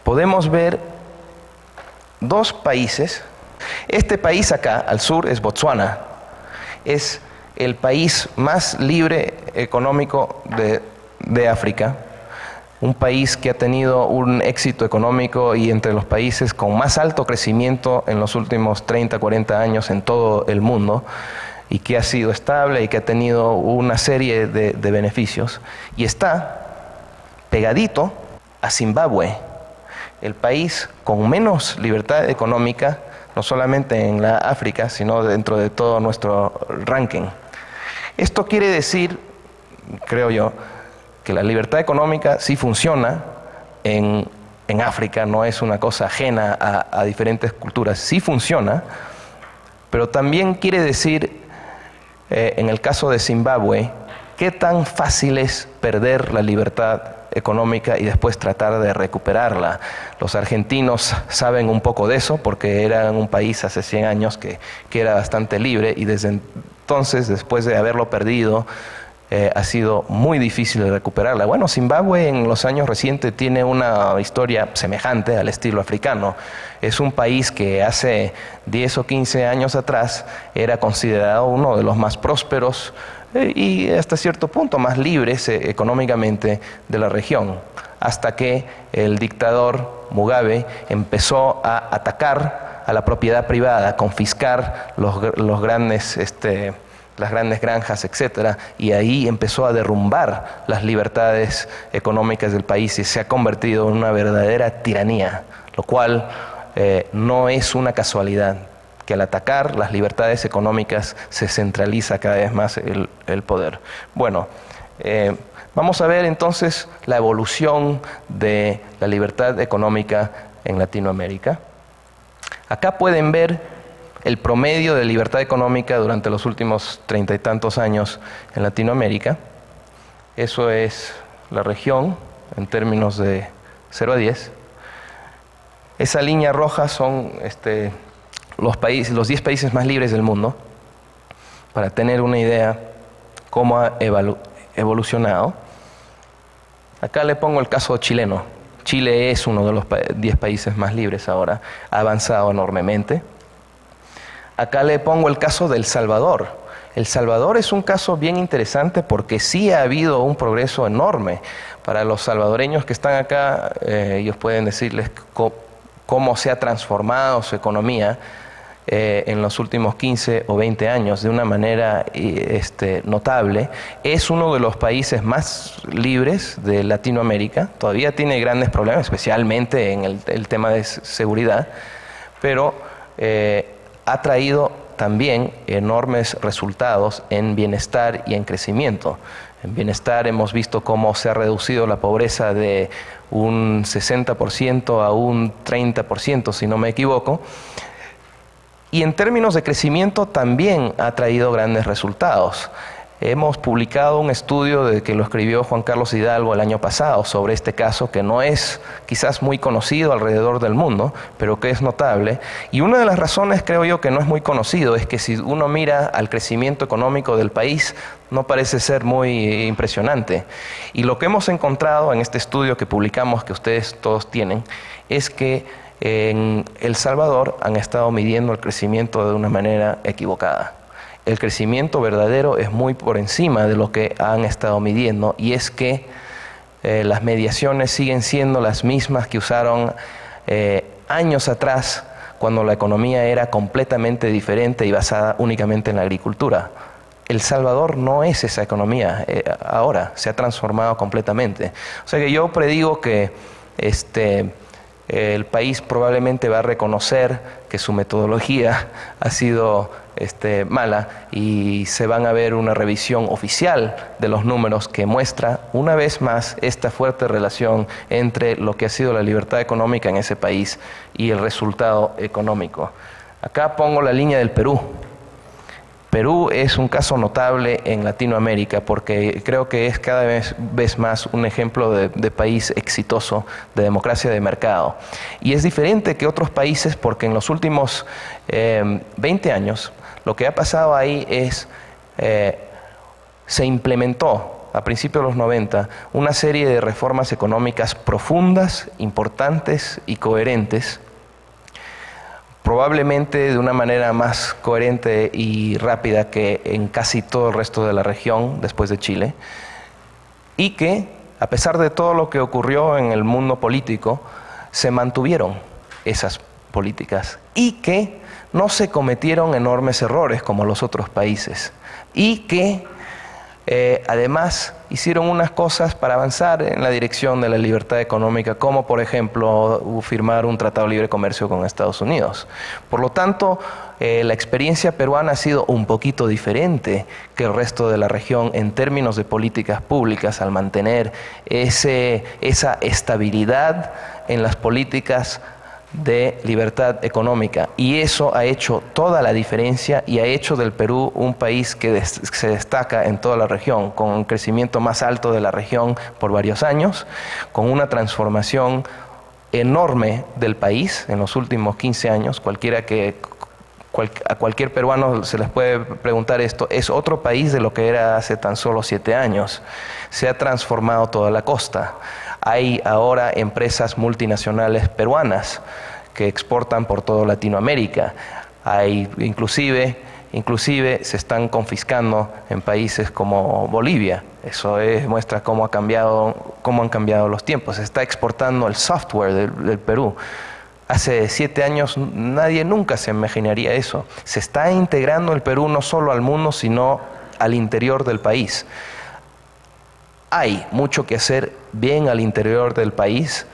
Podemos ver dos países. Este país acá, al sur, es Botsuana. Es el país más libre económico de África, un país que ha tenido un éxito económico y entre los países con más alto crecimiento en los últimos 30, 40 años en todo el mundo, y que ha sido estable y que ha tenido una serie de beneficios, y está pegadito a Zimbabue, el país con menos libertad económica, no solamente en la África, sino dentro de todo nuestro ranking. Esto quiere decir, creo yo, que la libertad económica sí funciona en África, no es una cosa ajena a diferentes culturas, sí funciona, pero también quiere decir, en el caso de Zimbabue, qué tan fácil es perder la libertad económica y después tratar de recuperarla. Los argentinos saben un poco de eso porque eran un país hace 100 años que era bastante libre, y desde entonces, después de haberlo perdido, ha sido muy difícil de recuperarla. Bueno, Zimbabue en los años recientes tiene una historia semejante al estilo africano. Es un país que hace 10 o 15 años atrás era considerado uno de los más prósperos y hasta cierto punto más libres económicamente de la región, hasta que el dictador Mugabe empezó a atacar a la propiedad privada, a confiscar las grandes granjas, etcétera, y ahí empezó a derrumbar las libertades económicas del país y se ha convertido en una verdadera tiranía, lo cual no es una casualidad, que al atacar las libertades económicas se centraliza cada vez más el poder. Bueno, vamos a ver entonces la evolución de la libertad económica en Latinoamérica. Acá pueden ver el promedio de libertad económica durante los últimos 30 y tantos años en Latinoamérica. Eso es la región en términos de 0 a 10. Esa línea roja son los 10 países más libres del mundo, para tener una idea cómo ha evolucionado. Acá le pongo el caso chileno. Chile es uno de los 10 países más libres ahora, ha avanzado enormemente. Acá le pongo el caso de El Salvador. El Salvador es un caso bien interesante porque sí ha habido un progreso enorme. Para los salvadoreños que están acá, ellos pueden decirles cómo se ha transformado su economía en los últimos 15 o 20 años de una manera notable. Es uno de los países más libres de Latinoamérica. Todavía tiene grandes problemas, especialmente en el tema de seguridad, pero ha traído también enormes resultados en bienestar y en crecimiento. En bienestar hemos visto cómo se ha reducido la pobreza de un 60% a un 30%, si no me equivoco. Y en términos de crecimiento también ha traído grandes resultados. Hemos publicado un estudio que lo escribió Juan Carlos Hidalgo el año pasado sobre este caso, que no es quizás muy conocido alrededor del mundo, pero que es notable. Y una de las razones, creo yo, que no es muy conocido es que si uno mira al crecimiento económico del país, no parece ser muy impresionante. Y lo que hemos encontrado en este estudio que publicamos, que ustedes todos tienen, es que en El Salvador han estado midiendo el crecimiento de una manera equivocada. El crecimiento verdadero es muy por encima de lo que han estado midiendo, y es que las mediaciones siguen siendo las mismas que usaron años atrás, cuando la economía era completamente diferente y basada únicamente en la agricultura. El Salvador no es esa economía ahora, se ha transformado completamente. O sea que yo predigo que el país probablemente va a reconocer que su metodología ha sido mala, y se van a ver una revisión oficial de los números que muestra una vez más esta fuerte relación entre lo que ha sido la libertad económica en ese país y el resultado económico. Acá pongo la línea del Perú. Perú es un caso notable en Latinoamérica porque creo que es cada vez más un ejemplo de país exitoso, de democracia de mercado. Y es diferente que otros países porque en los últimos 20 años lo que ha pasado ahí es, se implementó a principios de los 90 una serie de reformas económicas profundas, importantes y coherentes, probablemente de una manera más coherente y rápida que en casi todo el resto de la región después de Chile, y que a pesar de todo lo que ocurrió en el mundo político, se mantuvieron esas políticas y que no se cometieron enormes errores como los otros países, y que además hicieron unas cosas para avanzar en la dirección de la libertad económica, como por ejemplo firmar un tratado de libre comercio con Estados Unidos. Por lo tanto, la experiencia peruana ha sido un poquito diferente que el resto de la región en términos de políticas públicas, al mantener esa estabilidad en las políticas de libertad económica, y eso ha hecho toda la diferencia y ha hecho del Perú un país que se destaca en toda la región, con un crecimiento más alto de la región por varios años, con una transformación enorme del país en los últimos 15 años. A cualquier peruano se les puede preguntar esto, es otro país de lo que era hace tan solo 7 años. Se ha transformado toda la costa. Hay ahora empresas multinacionales peruanas que exportan por toda Latinoamérica. Hay inclusive se están confiscando en países como Bolivia. Eso muestra cómo han cambiado los tiempos. Se está exportando el software del Perú. Hace 7 años nadie nunca se imaginaría eso. Se está integrando el Perú no solo al mundo, sino al interior del país. Hay mucho que hacer bien al interior del país.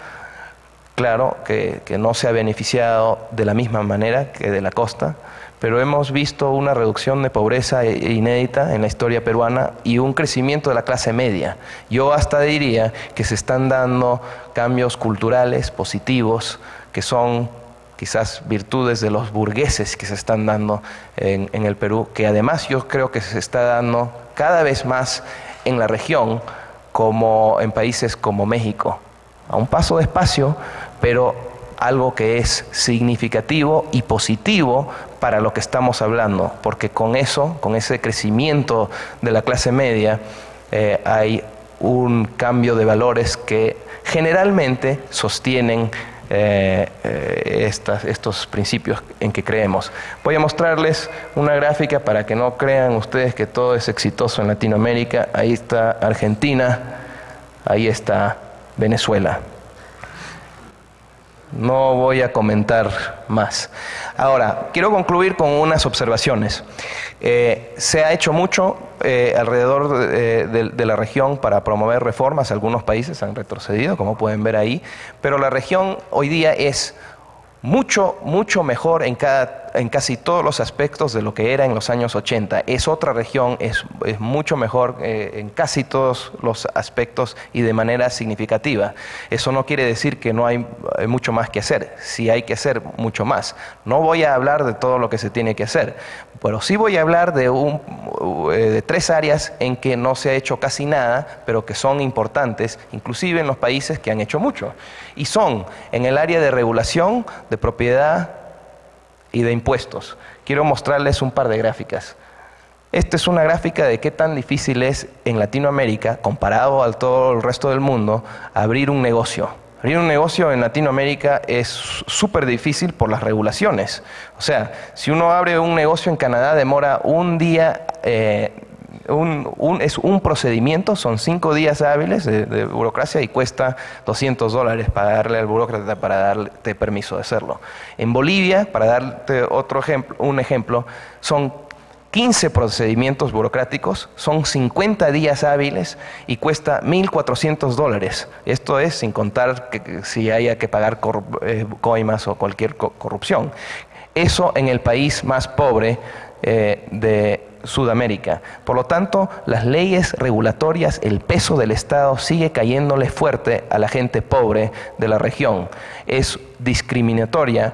Claro que no se ha beneficiado de la misma manera que de la costa, pero hemos visto una reducción de pobreza inédita en la historia peruana y un crecimiento de la clase media. Yo hasta diría que se están dando cambios culturales positivos, que son quizás virtudes de los burgueses que se están dando en el Perú, que además yo creo que se está dando cada vez más en la región, como en países como México. A un paso despacio, pero algo que es significativo y positivo para lo que estamos hablando, porque con eso, con ese crecimiento de la clase media, hay un cambio de valores que generalmente sostienen estos principios en que creemos. Voy a mostrarles una gráfica para que no crean ustedes que todo es exitoso en Latinoamérica. Ahí está Argentina, ahí está Venezuela. No voy a comentar más. Ahora, quiero concluir con unas observaciones. Se ha hecho mucho alrededor de la región para promover reformas. Algunos países han retrocedido, como pueden ver ahí, pero la región hoy día es mucho mejor en casi todos los aspectos de lo que era en los años 80. Es otra región, es mucho mejor en casi todos los aspectos y de manera significativa. Eso no quiere decir que no hay mucho más que hacer. Sí hay que hacer mucho más. No voy a hablar de todo lo que se tiene que hacer, pero sí voy a hablar de 3 áreas en que no se ha hecho casi nada, pero que son importantes, inclusive en los países que han hecho mucho. Y son en el área de regulación, de propiedad y de impuestos. Quiero mostrarles un par de gráficas. Esta es una gráfica de qué tan difícil es en Latinoamérica, comparado a todo el resto del mundo, abrir un negocio. Abrir un negocio en Latinoamérica es súper difícil por las regulaciones. O sea, si uno abre un negocio en Canadá demora un día, es un procedimiento, son 5 días hábiles de burocracia y cuesta $200 pagarle al burócrata para darte permiso de hacerlo. En Bolivia, para darte un ejemplo, son 15 procedimientos burocráticos, son 50 días hábiles y cuesta $1.400. Esto es sin contar que si haya que pagar coimas o cualquier corrupción. Eso en el país más pobre de Sudamérica. Por lo tanto, las leyes regulatorias, el peso del Estado sigue cayéndole fuerte a la gente pobre de la región. Es discriminatoria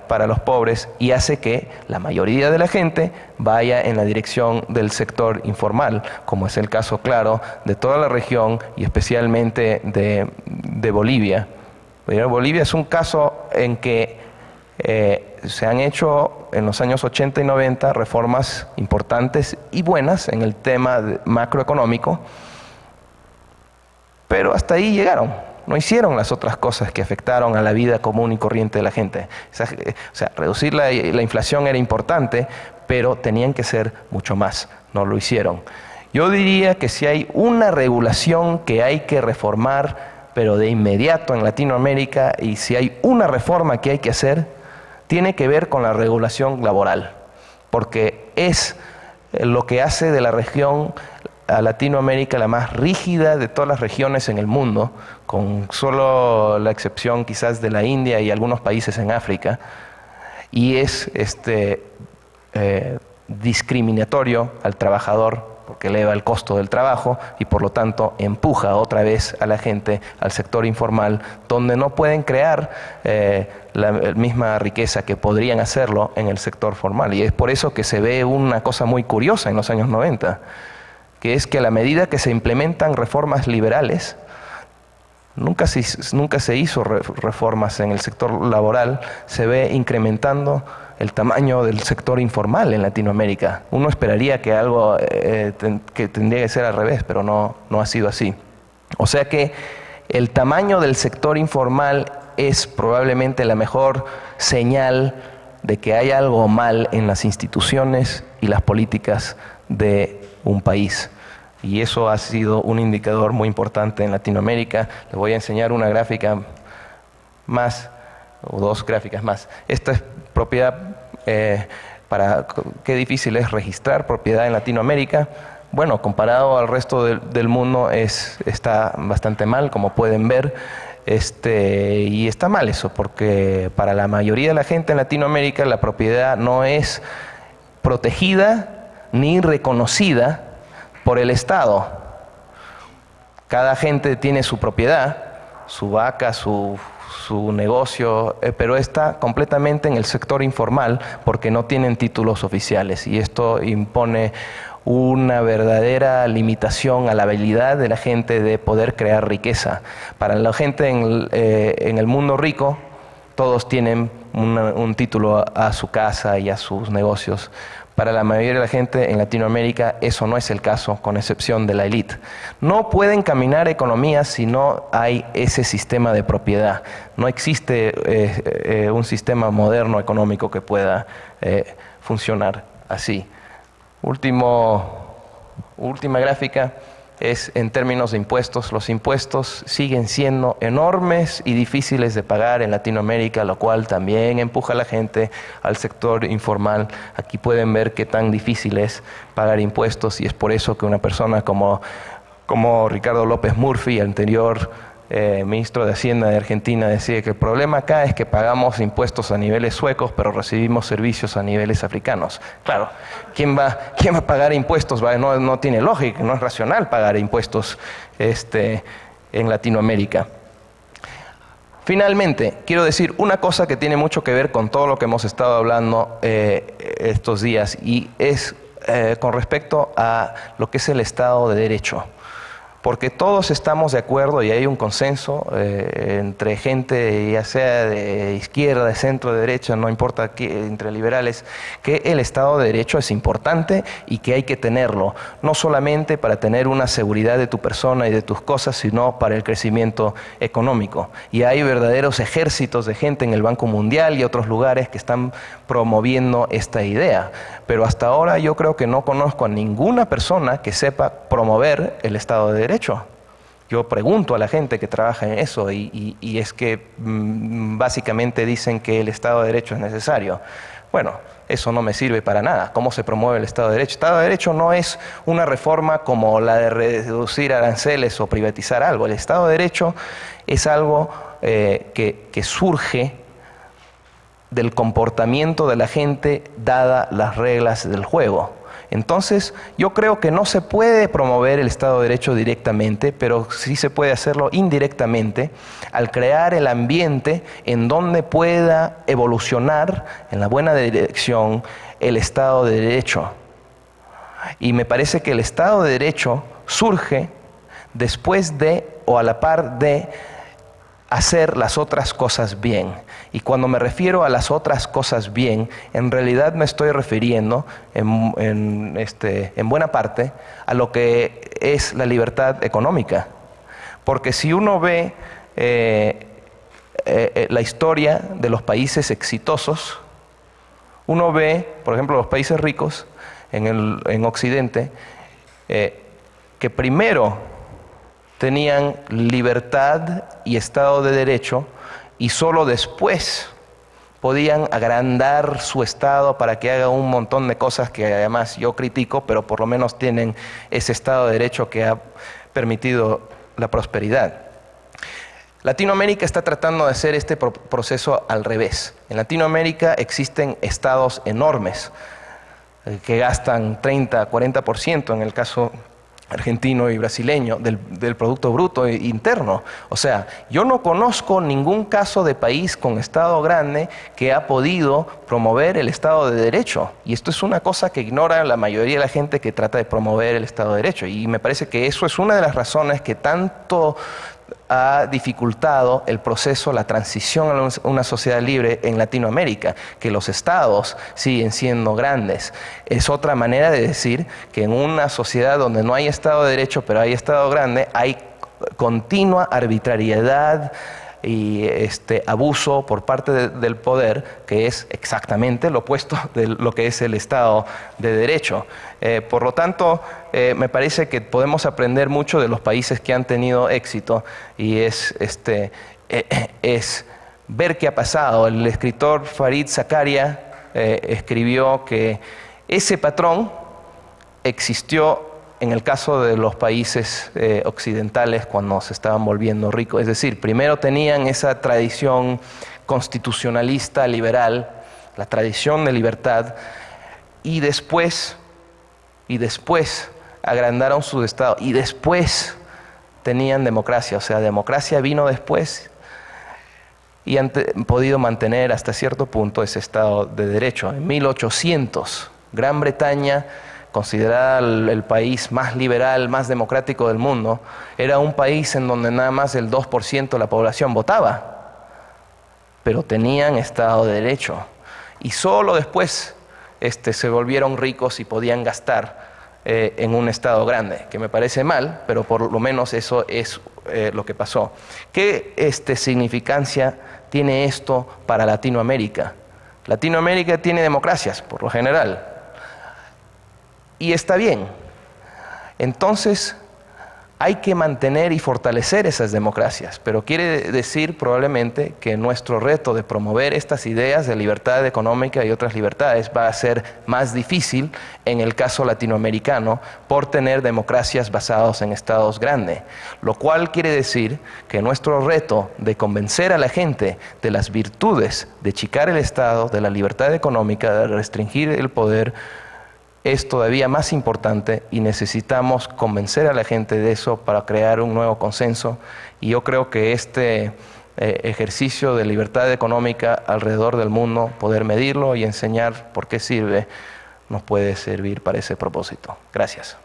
para los pobres y hace que la mayoría de la gente vaya en la dirección del sector informal, como es el caso claro de toda la región y especialmente de Bolivia. Bolivia es un caso en que se han hecho en los años 80 y 90 reformas importantes y buenas en el tema macroeconómico, pero hasta ahí llegaron. No hicieron las otras cosas que afectaron a la vida común y corriente de la gente. O sea, reducir la inflación era importante, pero tenían que ser mucho más. No lo hicieron. Yo diría que si hay una regulación que hay que reformar, pero de inmediato en Latinoamérica, y si hay una reforma que hay que hacer, tiene que ver con la regulación laboral, porque es lo que hace de la región a Latinoamérica la más rígida de todas las regiones en el mundo, con solo la excepción quizás de la India y algunos países en África, y es discriminatorio al trabajador porque eleva el costo del trabajo y por lo tanto empuja otra vez a la gente al sector informal, donde no pueden crear la misma riqueza que podrían hacerlo en el sector formal. Y es por eso que se ve una cosa muy curiosa en los años 90, que es que a la medida que se implementan reformas liberales, nunca se hizo reformas en el sector laboral, se ve incrementando el tamaño del sector informal en Latinoamérica. Uno esperaría que algo que tendría que ser al revés, pero no ha sido así. O sea que el tamaño del sector informal es probablemente la mejor señal de que hay algo mal en las instituciones y las políticas de un país. Y eso ha sido un indicador muy importante en Latinoamérica. Les voy a enseñar una gráfica más, o 2 gráficas más. Esta es propiedad, para qué difícil es registrar propiedad en Latinoamérica. Bueno, comparado al resto del mundo está bastante mal, como pueden ver. Y está mal eso, porque para la mayoría de la gente en Latinoamérica la propiedad no es protegida ni reconocida por el Estado. Cada gente tiene su propiedad, su vaca, su negocio, pero está completamente en el sector informal porque no tienen títulos oficiales, y esto impone una verdadera limitación a la habilidad de la gente de poder crear riqueza. Para la gente en el mundo rico, todos tienen un título a su casa y a sus negocios. Para la mayoría de la gente en Latinoamérica eso no es el caso, con excepción de la élite. No pueden caminar economías si no hay ese sistema de propiedad. No existe un sistema moderno económico que pueda funcionar así. Última gráfica es en términos de impuestos. Los impuestos siguen siendo enormes y difíciles de pagar en Latinoamérica, lo cual también empuja a la gente al sector informal. Aquí pueden ver qué tan difícil es pagar impuestos, y es por eso que una persona como Ricardo López Murphy, anterior ministro de Hacienda de Argentina, decía que el problema acá es que pagamos impuestos a niveles suecos, pero recibimos servicios a niveles africanos. Claro, ¿quién va a pagar impuestos? No tiene lógica, no es racional pagar impuestos en Latinoamérica. Finalmente, quiero decir una cosa que tiene mucho que ver con todo lo que hemos estado hablando estos días, y es con respecto a lo que es el Estado de Derecho. Porque todos estamos de acuerdo y hay un consenso entre gente, ya sea de izquierda, de centro, de derecha, no importa, entre liberales, que el Estado de Derecho es importante y que hay que tenerlo, no solamente para tener una seguridad de tu persona y de tus cosas, sino para el crecimiento económico. Y hay verdaderos ejércitos de gente en el Banco Mundial y otros lugares que están promoviendo esta idea. Pero hasta ahora yo creo que no conozco a ninguna persona que sepa promover el Estado de Derecho. Yo pregunto a la gente que trabaja en eso y es que básicamente dicen que el Estado de Derecho es necesario. Bueno, eso no me sirve para nada. ¿Cómo se promueve el Estado de Derecho? El Estado de Derecho no es una reforma como la de reducir aranceles o privatizar algo. El Estado de Derecho es algo que surge del comportamiento de la gente dada las reglas del juego. Entonces, yo creo que no se puede promover el Estado de Derecho directamente, pero sí se puede hacerlo indirectamente al crear el ambiente en donde pueda evolucionar en la buena dirección el Estado de Derecho. Y me parece que el Estado de Derecho surge después de o a la par de hacer las otras cosas bien. Y cuando me refiero a las otras cosas bien, en realidad me estoy refiriendo en buena parte a lo que es la libertad económica. Porque si uno ve la historia de los países exitosos, uno ve, por ejemplo, los países ricos en Occidente, que primero tenían libertad y Estado de Derecho, y solo después podían agrandar su Estado para que haga un montón de cosas que además yo critico, pero por lo menos tienen ese Estado de Derecho que ha permitido la prosperidad. Latinoamérica está tratando de hacer este proceso al revés. En Latinoamérica existen estados enormes que gastan 30, 40% en el caso argentino y brasileño del Producto Bruto Interno. O sea, yo no conozco ningún caso de país con Estado grande que ha podido promover el Estado de Derecho. Y esto es una cosa que ignora la mayoría de la gente que trata de promover el Estado de Derecho. Y me parece que eso es una de las razones que tanto ha dificultado el proceso, la transición a una sociedad libre en Latinoamérica, que los estados siguen siendo grandes. Es otra manera de decir que en una sociedad donde no hay Estado de Derecho, pero hay Estado grande, hay continua arbitrariedad y abuso por parte del poder, que es exactamente lo opuesto de lo que es el Estado de Derecho. Por lo tanto, me parece que podemos aprender mucho de los países que han tenido éxito, y es ver qué ha pasado. El escritor Fareed Zakaria escribió que ese patrón existió en el caso de los países occidentales cuando se estaban volviendo ricos. Es decir, primero tenían esa tradición constitucionalista liberal, la tradición de libertad, y después agrandaron su Estado, y después tenían democracia. O sea, democracia vino después y han podido mantener hasta cierto punto ese Estado de Derecho. En 1800, Gran Bretaña considerada el país más liberal, más democrático del mundo, era un país en donde nada más el 2% de la población votaba, pero tenían Estado de Derecho. Y solo después se volvieron ricos y podían gastar en un Estado grande, que me parece mal, pero por lo menos eso es lo que pasó. ¿Qué significancia tiene esto para Latinoamérica? Latinoamérica tiene democracias, por lo general, y está bien. Entonces, hay que mantener y fortalecer esas democracias, pero quiere decir probablemente que nuestro reto de promover estas ideas de libertad económica y otras libertades va a ser más difícil en el caso latinoamericano por tener democracias basadas en estados grandes, lo cual quiere decir que nuestro reto de convencer a la gente de las virtudes de achicar el Estado, de la libertad económica, de restringir el poder, es todavía más importante y necesitamos convencer a la gente de eso para crear un nuevo consenso. Y yo creo que este ejercicio de libertad económica alrededor del mundo, poder medirlo y enseñar por qué sirve, nos puede servir para ese propósito. Gracias.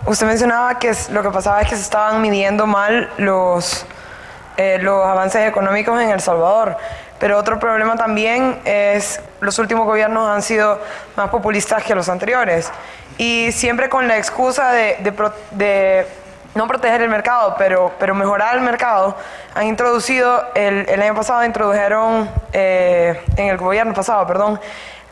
Usted mencionaba que lo que pasaba es que se estaban midiendo mal los avances económicos en El Salvador, pero otro problema también es los últimos gobiernos han sido más populistas que los anteriores y siempre con la excusa de no proteger el mercado, pero mejorar el mercado. Han introducido, el año pasado introdujeron, en el gobierno pasado, perdón,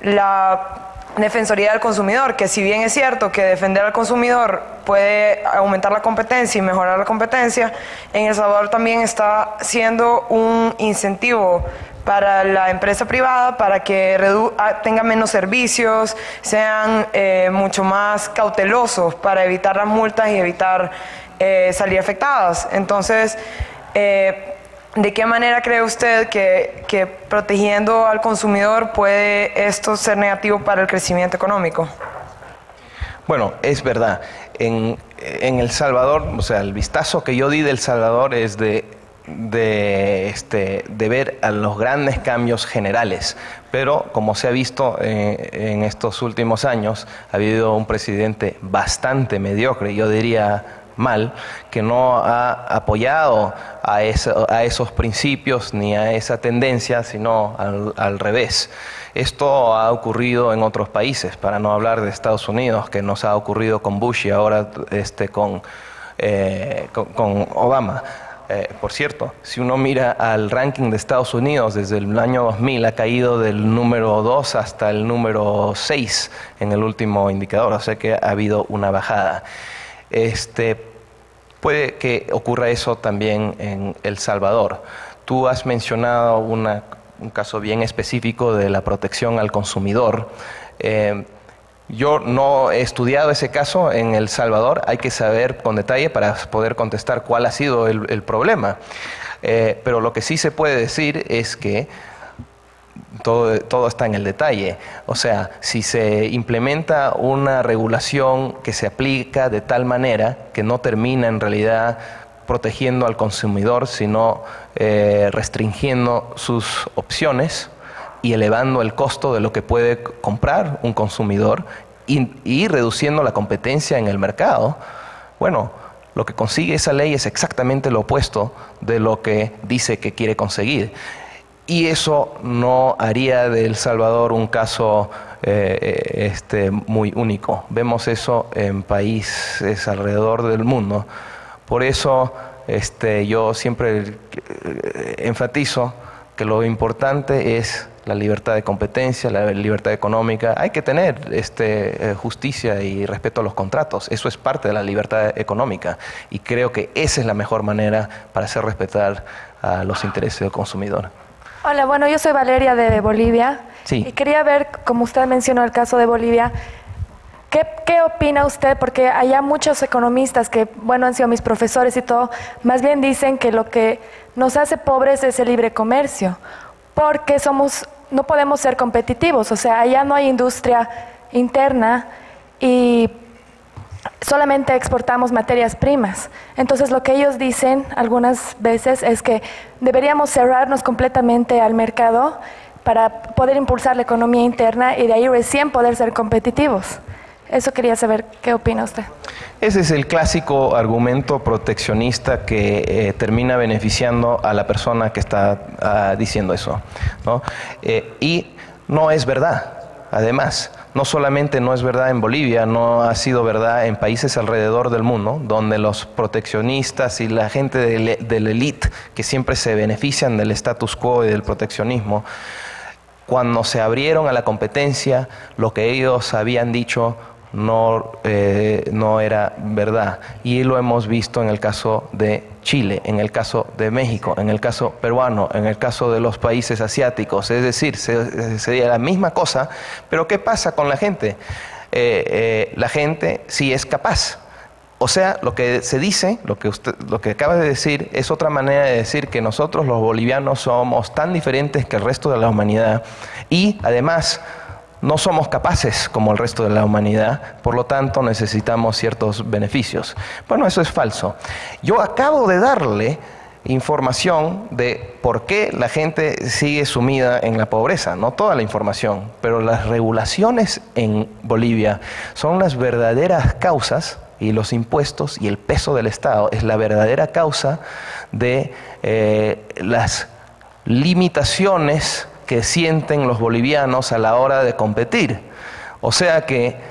la Defensoría del Consumidor, que si bien es cierto que defender al consumidor puede aumentar la competencia y mejorar la competencia, en El Salvador también está siendo un incentivo para la empresa privada para que tenga menos servicios, sean mucho más cautelosos para evitar las multas y evitar salir afectadas. Entonces, ¿de qué manera cree usted que protegiendo al consumidor puede esto ser negativo para el crecimiento económico? Bueno, es verdad. En El Salvador, o sea, el vistazo que yo di de El Salvador es de ver a los grandes cambios generales. Pero, como se ha visto en estos últimos años, ha habido un presidente bastante mediocre, yo diría mal, que no ha apoyado a esos principios ni a esa tendencia, sino al revés. Esto ha ocurrido en otros países, para no hablar de Estados Unidos, que nos ha ocurrido con Bush y ahora con Obama. Por cierto, si uno mira al ranking de Estados Unidos desde el año 2000 ha caído del número 2 hasta el número 6 en el último indicador, o sea que ha habido una bajada. Puede que ocurra eso también en El Salvador. Tú has mencionado un caso bien específico de la protección al consumidor. Yo no he estudiado ese caso en El Salvador, hay que saber con detalle para poder contestar cuál ha sido el problema. Pero lo que sí se puede decir es que todo está en el detalle. O sea, si se implementa una regulación que se aplica de tal manera que no termina en realidad protegiendo al consumidor, sino restringiendo sus opciones y elevando el costo de lo que puede comprar un consumidor y reduciendo la competencia en el mercado, bueno, lo que consigue esa ley es exactamente lo opuesto de lo que dice que quiere conseguir. Y eso no haría de El Salvador un caso muy único. Vemos eso en países alrededor del mundo. Por eso yo siempre enfatizo que lo importante es la libertad de competencia, la libertad económica. Hay que tener justicia y respeto a los contratos. Eso es parte de la libertad económica. Y creo que esa es la mejor manera para hacer respetar a los intereses del consumidor. Hola, bueno, yo soy Valeria de Bolivia. Sí. Y quería ver, como usted mencionó el caso de Bolivia, ¿qué opina usted? Porque hay muchos economistas que, bueno, han sido mis profesores y todo, más bien dicen que lo que nos hace pobres es el libre comercio, porque no podemos ser competitivos, o sea, allá no hay industria interna y solamente exportamos materias primas. Entonces lo que ellos dicen algunas veces es que deberíamos cerrarnos completamente al mercado para poder impulsar la economía interna y de ahí recién poder ser competitivos. Eso quería saber, ¿qué opina usted? Ese es el clásico argumento proteccionista que termina beneficiando a la persona que está diciendo eso, ¿no? Y no es verdad. Además, no solamente no es verdad en Bolivia, no ha sido verdad en países alrededor del mundo, donde los proteccionistas y la gente de la élite, que siempre se benefician del status quo y del proteccionismo, cuando se abrieron a la competencia, lo que ellos habían dicho no era verdad. Y lo hemos visto en el caso de Chile, en el caso de México, en el caso peruano, en el caso de los países asiáticos. Es decir, sería la misma cosa, pero ¿qué pasa con la gente? La gente sí es capaz. O sea, lo que se dice, lo que acaba de decir, es otra manera de decir que nosotros los bolivianos somos tan diferentes que el resto de la humanidad y además no somos capaces como el resto de la humanidad, por lo tanto necesitamos ciertos beneficios. Bueno, eso es falso. Yo acabo de darle información de por qué la gente sigue sumida en la pobreza, no toda la información, pero las regulaciones en Bolivia son las verdaderas causas, y los impuestos y el peso del Estado es la verdadera causa de las limitaciones que sienten los bolivianos a la hora de competir. O sea que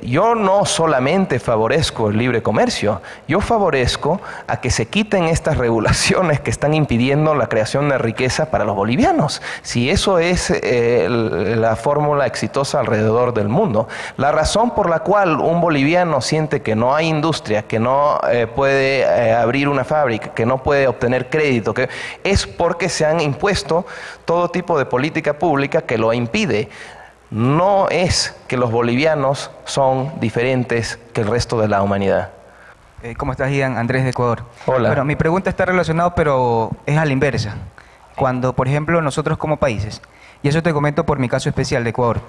yo no solamente favorezco el libre comercio, yo favorezco a que se quiten estas regulaciones que están impidiendo la creación de riqueza para los bolivianos. Si eso es la fórmula exitosa alrededor del mundo, la razón por la cual un boliviano siente que no hay industria, que no puede abrir una fábrica, que no puede obtener crédito, es porque se han impuesto todo tipo de política pública que lo impide. No es que los bolivianos son diferentes que el resto de la humanidad. ¿Cómo estás, Ian? Andrés de Ecuador. Hola. Bueno, mi pregunta está relacionada, pero es a la inversa. Cuando, por ejemplo, nosotros como países, y eso te comento por mi caso especial de Ecuador,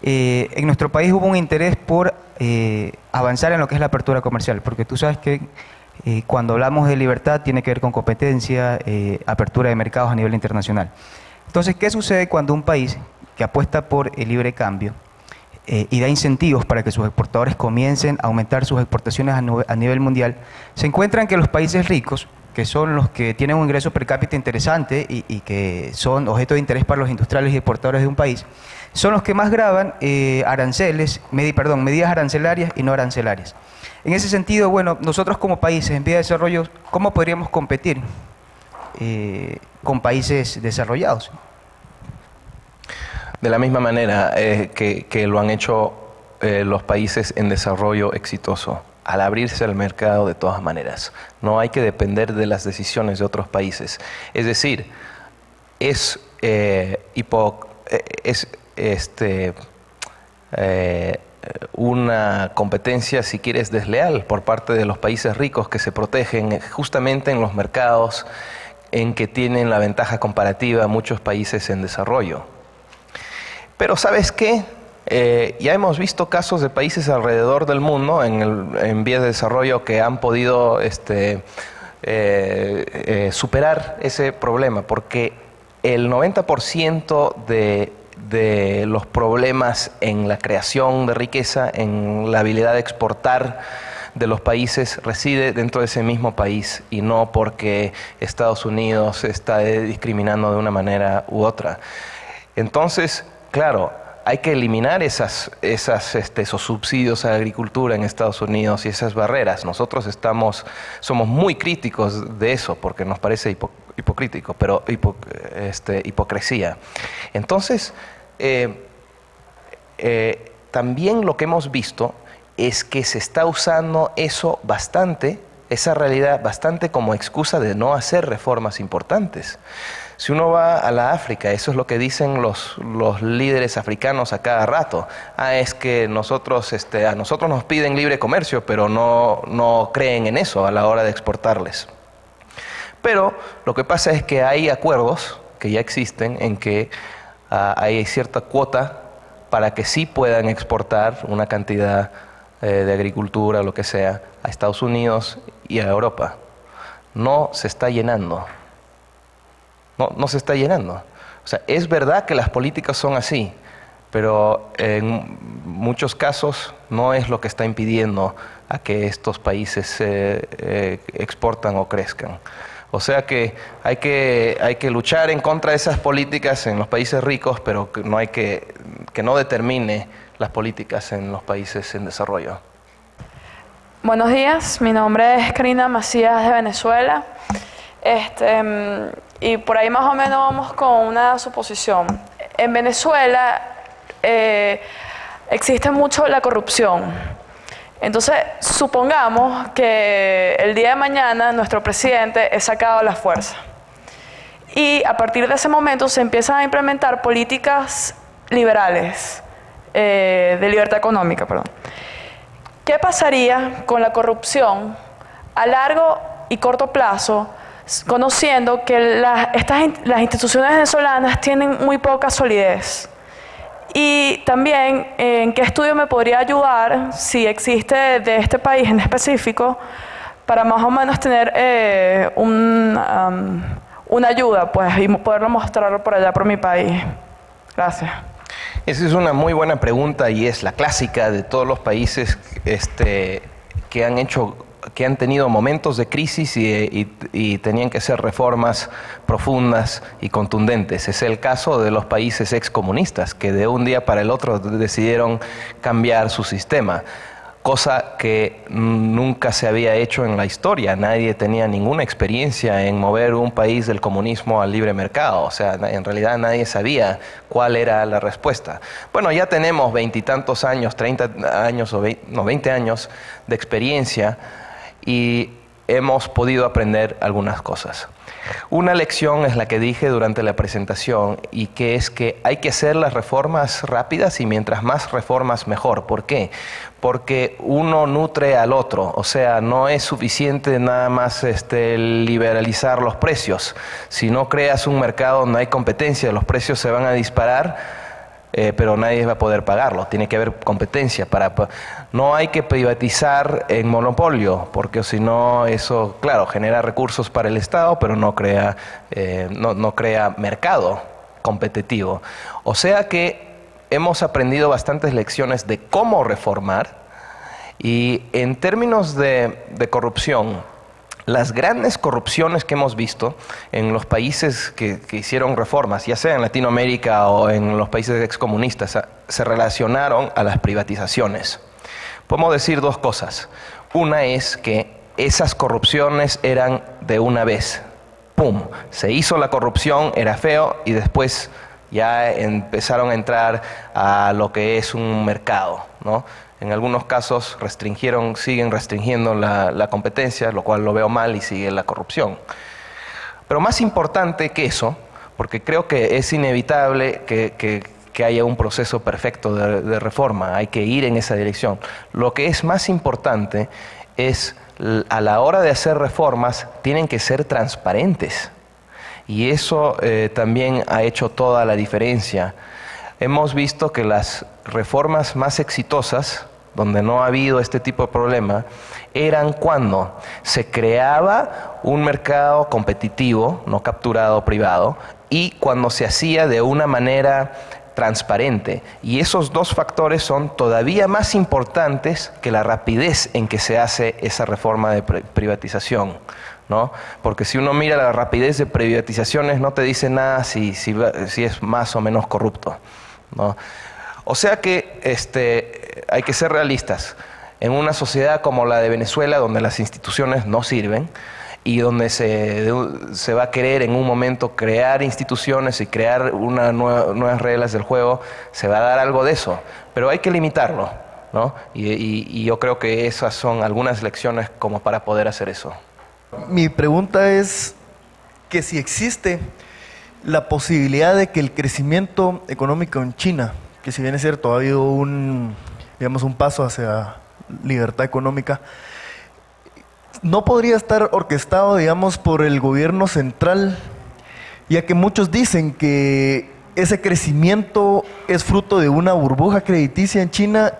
en nuestro país hubo un interés por avanzar en lo que es la apertura comercial, porque tú sabes que cuando hablamos de libertad tiene que ver con competencia, apertura de mercados a nivel internacional. Entonces, ¿qué sucede cuando un país que apuesta por el libre cambio y da incentivos para que sus exportadores comiencen a aumentar sus exportaciones a nivel mundial, se encuentran que los países ricos, que son los que tienen un ingreso per cápita interesante y que son objeto de interés para los industriales y exportadores de un país, son los que más graban medidas arancelarias y no arancelarias? En ese sentido, bueno, nosotros como países en vía de desarrollo, ¿cómo podríamos competir con países desarrollados? De la misma manera que lo han hecho los países en desarrollo exitoso, al abrirse al mercado de todas maneras. No hay que depender de las decisiones de otros países. Es decir, es una competencia, si quieres, desleal por parte de los países ricos que se protegen justamente en los mercados en que tienen la ventaja comparativa a muchos países en desarrollo. Pero ¿sabes qué? Ya hemos visto casos de países alrededor del mundo en vías de desarrollo que han podido superar ese problema, porque el 90% de los problemas en la creación de riqueza, en la habilidad de exportar de los países, reside dentro de ese mismo país y no porque Estados Unidos está discriminando de una manera u otra. Entonces, claro, hay que eliminar esos subsidios a la agricultura en Estados Unidos y esas barreras. Nosotros somos muy críticos de eso porque nos parece hipocresía. Entonces, también lo que hemos visto es que se está usando esa realidad bastante como excusa de no hacer reformas importantes. Si uno va a la África, eso es lo que dicen los líderes africanos a cada rato. Es que a nosotros nos piden libre comercio, pero no creen en eso a la hora de exportarles. Pero lo que pasa es que hay acuerdos que ya existen en que hay cierta cuota para que sí puedan exportar una cantidad de agricultura, lo que sea, a Estados Unidos y a Europa. No se está llenando. No se está llenando. O sea, es verdad que las políticas son así, pero en muchos casos no es lo que está impidiendo a que estos países exportan o crezcan. O sea que hay que luchar en contra de esas políticas en los países ricos, pero que no determine las políticas en los países en desarrollo. Buenos días, mi nombre es Karina Macías de Venezuela. Y por ahí más o menos vamos con una suposición. En Venezuela existe mucho la corrupción. Entonces, supongamos que el día de mañana nuestro presidente es sacado a la fuerza. Y a partir de ese momento se empiezan a implementar políticas liberales, de libertad económica, perdón. ¿Qué pasaría con la corrupción a largo y corto plazo, conociendo que las instituciones venezolanas tienen muy poca solidez? Y también, ¿en qué estudio me podría ayudar, si existe de este país en específico, para más o menos tener una ayuda, pues, y poderlo mostrarlo por allá, por mi país? Gracias. Esa es una muy buena pregunta y es la clásica de todos los países que han tenido momentos de crisis y tenían que hacer reformas profundas y contundentes. Es el caso de los países excomunistas, que de un día para el otro decidieron cambiar su sistema, cosa que nunca se había hecho en la historia. Nadie tenía ninguna experiencia en mover un país del comunismo al libre mercado. O sea, en realidad nadie sabía cuál era la respuesta. Bueno, ya tenemos 20 y tantos años, 30 años o 20 años de experiencia y hemos podido aprender algunas cosas. Una lección es la que dije durante la presentación, y que es que hay que hacer las reformas rápidas, y mientras más reformas mejor. ¿Por qué? Porque uno nutre al otro. O sea, no es suficiente nada más liberalizar los precios. Si no creas un mercado donde hay competencia, los precios se van a disparar, pero nadie va a poder pagarlo. Tiene que haber competencia. No hay que privatizar en monopolio, porque si no, eso, claro, genera recursos para el Estado, pero no crea mercado competitivo. O sea que hemos aprendido bastantes lecciones de cómo reformar, y en términos de corrupción, las grandes corrupciones que hemos visto en los países que hicieron reformas, ya sea en Latinoamérica o en los países excomunistas, se relacionaron a las privatizaciones. Podemos decir dos cosas. Una es que esas corrupciones eran de una vez. ¡Pum! Se hizo la corrupción, era feo, y después ya empezaron a entrar a lo que es un mercado, ¿no? En algunos casos siguen restringiendo la competencia, lo cual lo veo mal, y sigue la corrupción. Pero más importante que eso, porque creo que es inevitable que haya un proceso perfecto de reforma, hay que ir en esa dirección. Lo que es más importante es, a la hora de hacer reformas, tienen que ser transparentes. Y eso también ha hecho toda la diferencia. Hemos visto que las reformas más exitosas, donde no ha habido este tipo de problema, eran cuando se creaba un mercado competitivo, no capturado, privado, y cuando se hacía de una manera transparente. Y esos dos factores son todavía más importantes que la rapidez en que se hace esa reforma de privatización, ¿no? Porque si uno mira la rapidez de privatizaciones, no te dice nada si es más o menos corrupto, ¿no? O sea que hay que ser realistas. En una sociedad como la de Venezuela, donde las instituciones no sirven y donde se va a querer en un momento crear instituciones y crear nuevas reglas del juego, se va a dar algo de eso, pero hay que limitarlo, ¿no? Y yo creo que esas son algunas lecciones como para poder hacer eso. Mi pregunta es que si existe la posibilidad de que el crecimiento económico en China, que si bien es cierto ha habido un paso hacia libertad económica, no podría estar orquestado, digamos, por el gobierno central, ya que muchos dicen que ese crecimiento es fruto de una burbuja crediticia en China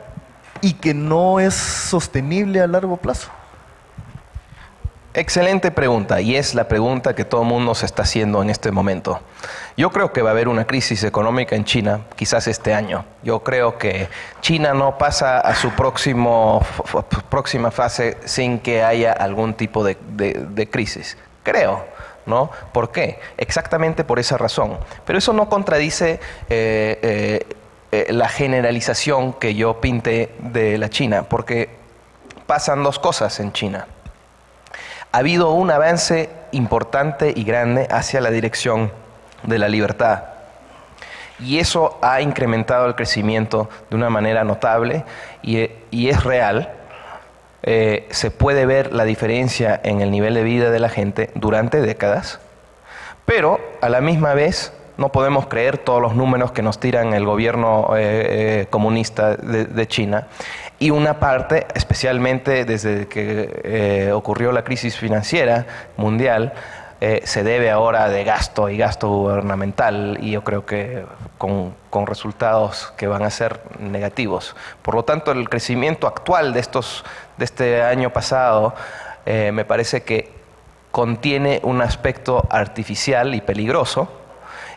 y que no es sostenible a largo plazo? Excelente pregunta, y es la pregunta que todo el mundo se está haciendo en este momento. Yo creo que va a haber una crisis económica en China, quizás este año. Yo creo que China no pasa a su próxima fase sin que haya algún tipo de crisis. Creo, ¿no? ¿Por qué? Exactamente por esa razón. Pero eso no contradice la generalización que yo pinté de la China, porque pasan dos cosas en China. Ha habido un avance importante y grande hacia la dirección de la libertad. Y eso ha incrementado el crecimiento de una manera notable y es real. Se puede ver la diferencia en el nivel de vida de la gente durante décadas, pero a la misma vez no podemos creer todos los números que nos tiran el gobierno comunista de China. Y una parte, especialmente desde que ocurrió la crisis financiera mundial, se debe ahora de gasto y gasto gubernamental, y yo creo que con resultados que van a ser negativos. Por lo tanto, el crecimiento actual de este año pasado me parece que contiene un aspecto artificial y peligroso,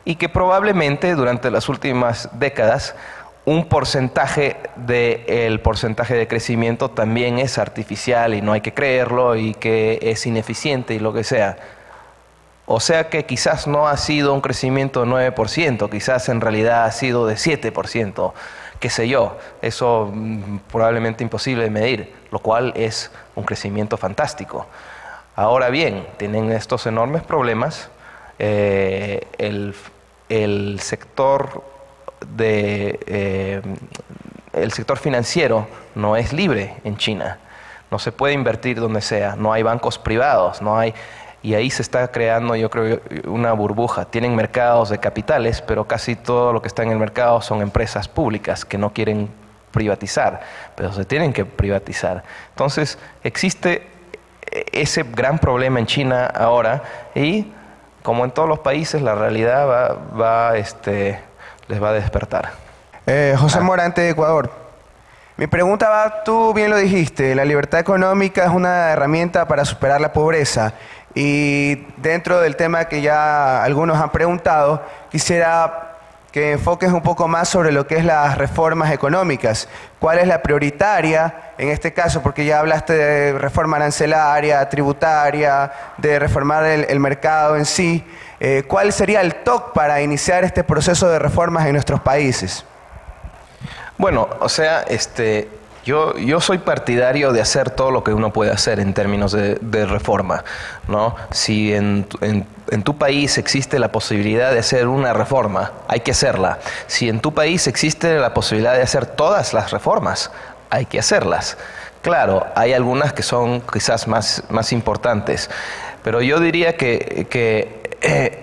y que probablemente durante las últimas décadas un porcentaje de crecimiento también es artificial y no hay que creerlo y que es ineficiente y lo que sea. O sea que quizás no ha sido un crecimiento de 9%, quizás en realidad ha sido de 7%, qué sé yo. Eso probablemente imposible de medir, lo cual es un crecimiento fantástico. Ahora bien, tienen estos enormes problemas. El sector el sector financiero no es libre en China. No se puede invertir donde sea, no hay bancos privados, y ahí se está creando, yo creo, una burbuja. Tienen mercados de capitales, pero casi todo lo que está en el mercado son empresas públicas que no quieren privatizar, pero se tienen que privatizar. Entonces, existe ese gran problema en China ahora, y como en todos los países, la realidad les va a despertar. José Morante, de Ecuador. Mi pregunta va, tú bien lo dijiste, la libertad económica es una herramienta para superar la pobreza. Y dentro del tema que ya algunos han preguntado, quisiera que enfoques un poco más sobre lo que es las reformas económicas. ¿Cuál es la prioritaria en este caso? Porque ya hablaste de reforma arancelaria, tributaria, de reformar el mercado en sí. ¿Cuál sería el TOC para iniciar este proceso de reformas en nuestros países? Bueno, o sea, yo soy partidario de hacer todo lo que uno puede hacer en términos de reforma, ¿no? Si en tu país existe la posibilidad de hacer una reforma, hay que hacerla. Si en tu país existe la posibilidad de hacer todas las reformas, hay que hacerlas. Claro, hay algunas que son quizás más importantes, pero yo diría que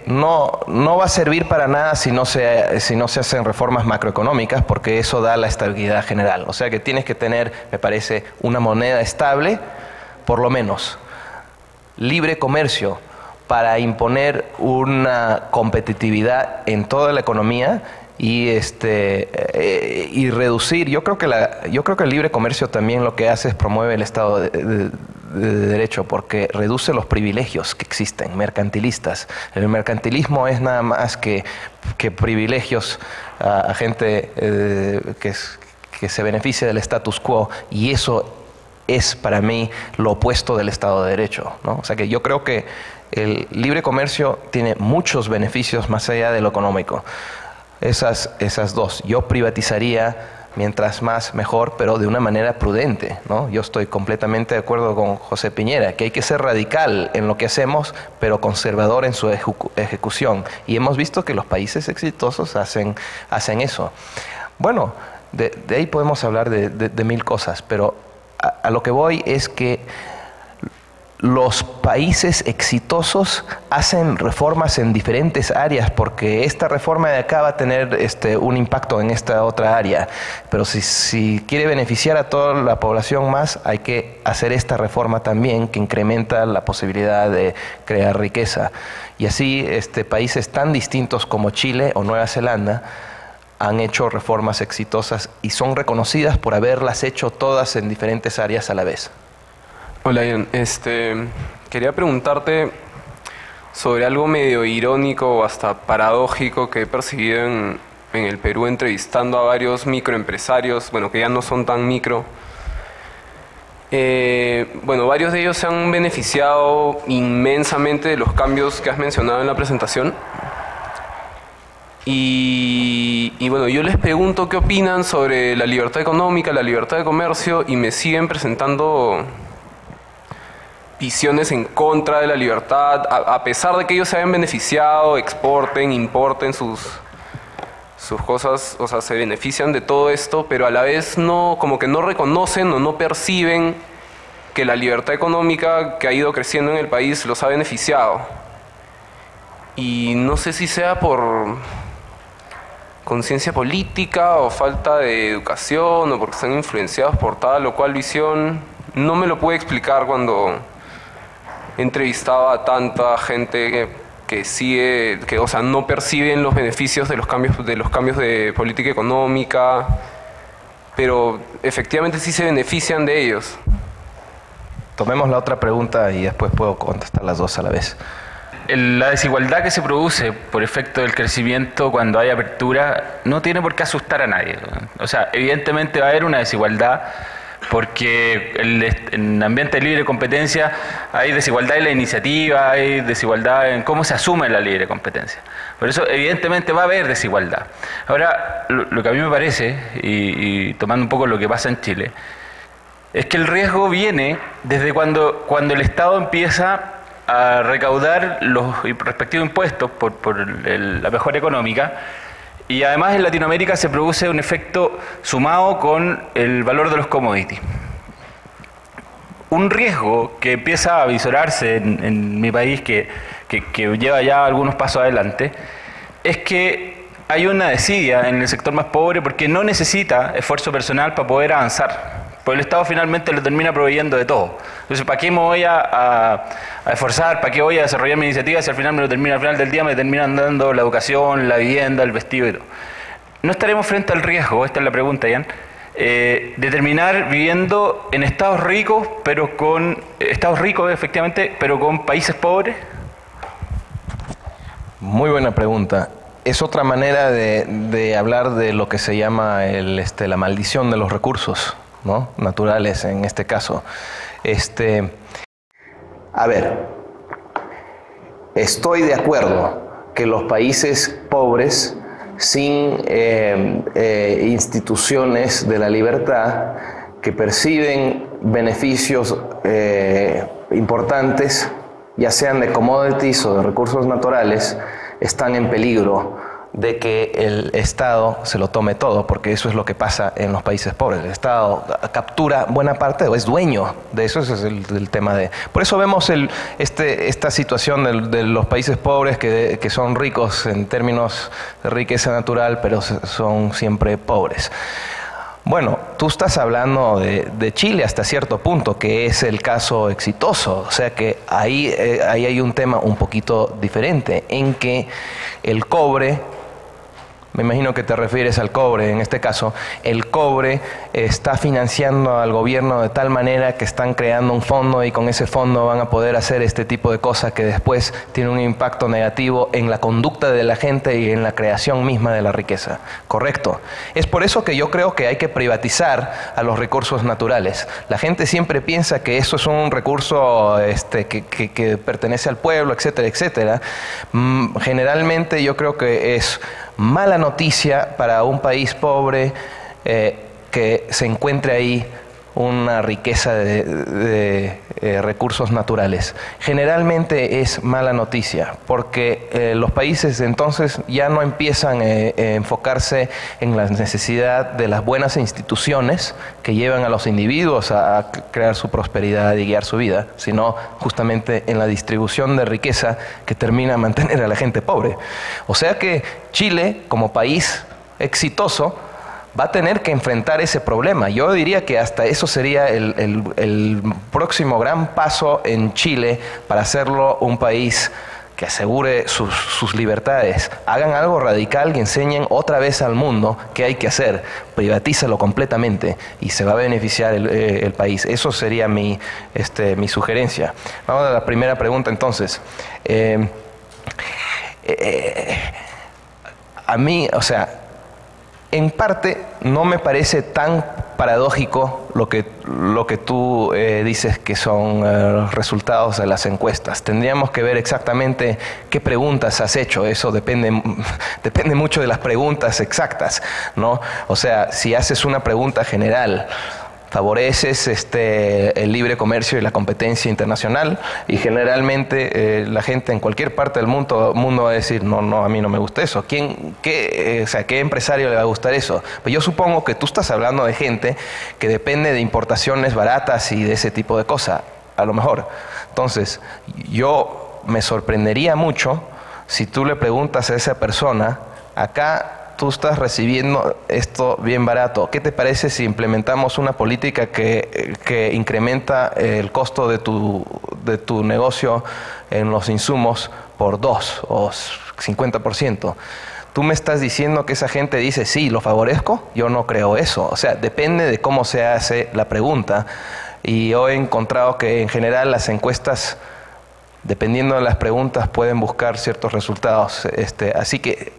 no va a servir para nada si no se hacen reformas macroeconómicas, porque eso da la estabilidad general. O sea que tienes que tener, me parece, una moneda estable, por lo menos, libre comercio, para imponer una competitividad en toda la economía y reducir. Yo creo que el libre comercio también lo que hace es promueve el Estado de Derecho, porque reduce los privilegios que existen, mercantilistas. El mercantilismo es nada más que privilegios a gente que se beneficia del status quo, y eso es para mí lo opuesto del Estado de Derecho, ¿no? O sea que yo creo que el libre comercio tiene muchos beneficios más allá de lo económico. Esas dos. Yo privatizaría mientras más mejor, pero de una manera prudente, ¿no? Yo estoy completamente de acuerdo con José Piñera, que hay que ser radical en lo que hacemos, pero conservador en su ejecución. Y hemos visto que los países exitosos hacen eso. Bueno, de ahí podemos hablar de mil cosas, pero a lo que voy es que los países exitosos hacen reformas en diferentes áreas, porque esta reforma de acá va a tener un impacto en esta otra área. Pero si quiere beneficiar a toda la población más, hay que hacer esta reforma también, que incrementa la posibilidad de crear riqueza. Y así países tan distintos como Chile o Nueva Zelanda han hecho reformas exitosas y son reconocidas por haberlas hecho todas en diferentes áreas a la vez. Hola, Ian. Quería preguntarte sobre algo medio irónico o hasta paradójico que he percibido en el Perú entrevistando a varios microempresarios, bueno, que ya no son tan micro. Bueno, varios de ellos se han beneficiado inmensamente de los cambios que has mencionado en la presentación. Y bueno, yo les pregunto qué opinan sobre la libertad económica, la libertad de comercio, y me siguen presentando visiones en contra de la libertad, a pesar de que ellos se hayan beneficiado, exporten, importen sus cosas, o sea, se benefician de todo esto, pero a la vez no, como que no reconocen o no perciben que la libertad económica que ha ido creciendo en el país los ha beneficiado. Y no sé si sea por conciencia política o falta de educación o porque están influenciados por tal o cual visión. No me lo pude explicar cuando entrevistaba a tanta gente que sigue, que, o sea, no perciben los beneficios de los cambios de política económica, pero efectivamente sí se benefician de ellos. Tomemos la otra pregunta y después puedo contestar las dos a la vez. La desigualdad que se produce por efecto del crecimiento cuando hay apertura no tiene por qué asustar a nadie. O sea, evidentemente va a haber una desigualdad porque en ambiente de libre competencia hay desigualdad en la iniciativa, hay desigualdad en cómo se asume la libre competencia. Por eso evidentemente va a haber desigualdad. Ahora, lo que a mí me parece, y tomando un poco lo que pasa en Chile, es que el riesgo viene desde cuando el Estado empieza a recaudar los respectivos impuestos por la mejora económica. Y además en Latinoamérica se produce un efecto sumado con el valor de los commodities. Un riesgo que empieza a visorarse en mi país, que lleva ya algunos pasos adelante, es que hay una desidia en el sector más pobre porque no necesita esfuerzo personal para poder avanzar. Porque el Estado finalmente lo termina proveyendo de todo. Entonces, ¿para qué me voy a esforzar? ¿Para qué voy a desarrollar mi iniciativa si al final al final del día me terminan dando la educación, la vivienda, el vestido y todo? ¿No estaremos frente al riesgo, esta es la pregunta, Ian, de terminar viviendo en estados ricos, efectivamente, pero con países pobres? Muy buena pregunta. Es otra manera de hablar de lo que se llama la maldición de los recursos, ¿no? Naturales en este caso. A ver, estoy de acuerdo que los países pobres sin instituciones de la libertad que perciben beneficios importantes, ya sean de commodities o de recursos naturales, están en peligro de que el Estado se lo tome todo, porque eso es lo que pasa en los países pobres. El Estado captura buena parte o es dueño de eso, ese es el tema de... Por eso vemos esta situación de los países pobres que son ricos en términos de riqueza natural, pero son siempre pobres. Bueno, tú estás hablando de Chile hasta cierto punto, que es el caso exitoso. O sea que ahí hay un tema un poquito diferente, en que el cobre, me imagino que te refieres al cobre en este caso, el cobre está financiando al gobierno de tal manera que están creando un fondo y con ese fondo van a poder hacer este tipo de cosas que después tienen un impacto negativo en la conducta de la gente y en la creación misma de la riqueza. ¿Correcto? Es por eso que yo creo que hay que privatizar a los recursos naturales. La gente siempre piensa que eso es un recurso que pertenece al pueblo, etcétera, etcétera. Generalmente yo creo que es mala noticia para un país pobre que se encuentre ahí una riqueza de recursos naturales. Generalmente es mala noticia porque los países entonces ya no empiezan a enfocarse en la necesidad de las buenas instituciones que llevan a los individuos a crear su prosperidad y guiar su vida, sino justamente en la distribución de riqueza que termina a mantener a la gente pobre. O sea que Chile, como país exitoso, va a tener que enfrentar ese problema. Yo diría que hasta eso sería el próximo gran paso en Chile para hacerlo un país que asegure sus libertades, hagan algo radical y enseñen otra vez al mundo qué hay que hacer. Privatízalo completamente y se va a beneficiar el país. Eso sería mi sugerencia. Vamos a la primera pregunta entonces. A mí, o sea, en parte no me parece tan paradójico lo que tú dices que son los resultados de las encuestas. Tendríamos que ver exactamente qué preguntas has hecho. Eso depende mucho de las preguntas exactas, ¿no? O sea, si haces una pregunta general, favoreces el libre comercio y la competencia internacional, y generalmente la gente en cualquier parte del mundo va a decir, no, a mí no me gusta eso. ¿Qué empresario le va a gustar eso? Pues yo supongo que tú estás hablando de gente que depende de importaciones baratas y de ese tipo de cosas, a lo mejor. Entonces, yo me sorprendería mucho si tú le preguntas a esa persona, acá tú estás recibiendo esto bien barato, ¿qué te parece si implementamos una política que incrementa el costo de tu negocio en los insumos por 2 o 50%? Tú me estás diciendo que esa gente dice, sí, lo favorezco. Yo no creo eso. O sea, depende de cómo se hace la pregunta. Y yo he encontrado que en general las encuestas, dependiendo de las preguntas, pueden buscar ciertos resultados. Así que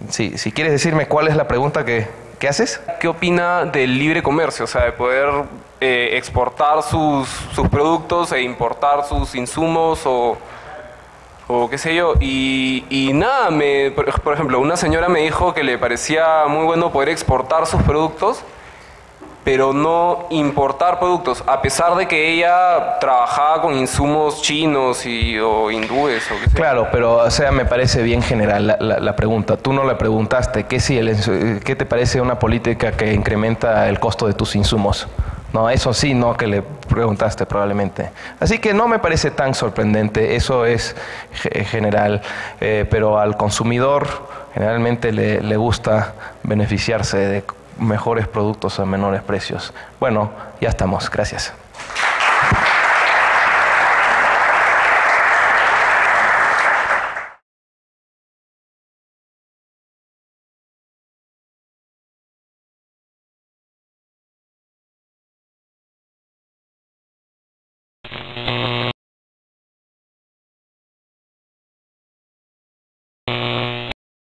si quieres decirme cuál es la pregunta que haces. ¿Qué opina del libre comercio? O sea, de poder exportar sus productos e importar sus insumos o qué sé yo. Y nada, por ejemplo, una señora me dijo que le parecía muy bueno poder exportar sus productos, pero no importar productos, a pesar de que ella trabajaba con insumos chinos o hindúes o qué sé. Claro, pero o sea, me parece bien general la pregunta. Tú no le preguntaste ¿qué te parece una política que incrementa el costo de tus insumos? No, eso sí, no que le preguntaste probablemente. Así que no me parece tan sorprendente, eso es general, pero al consumidor generalmente le gusta beneficiarse de mejores productos a menores precios. Bueno, ya estamos. Gracias.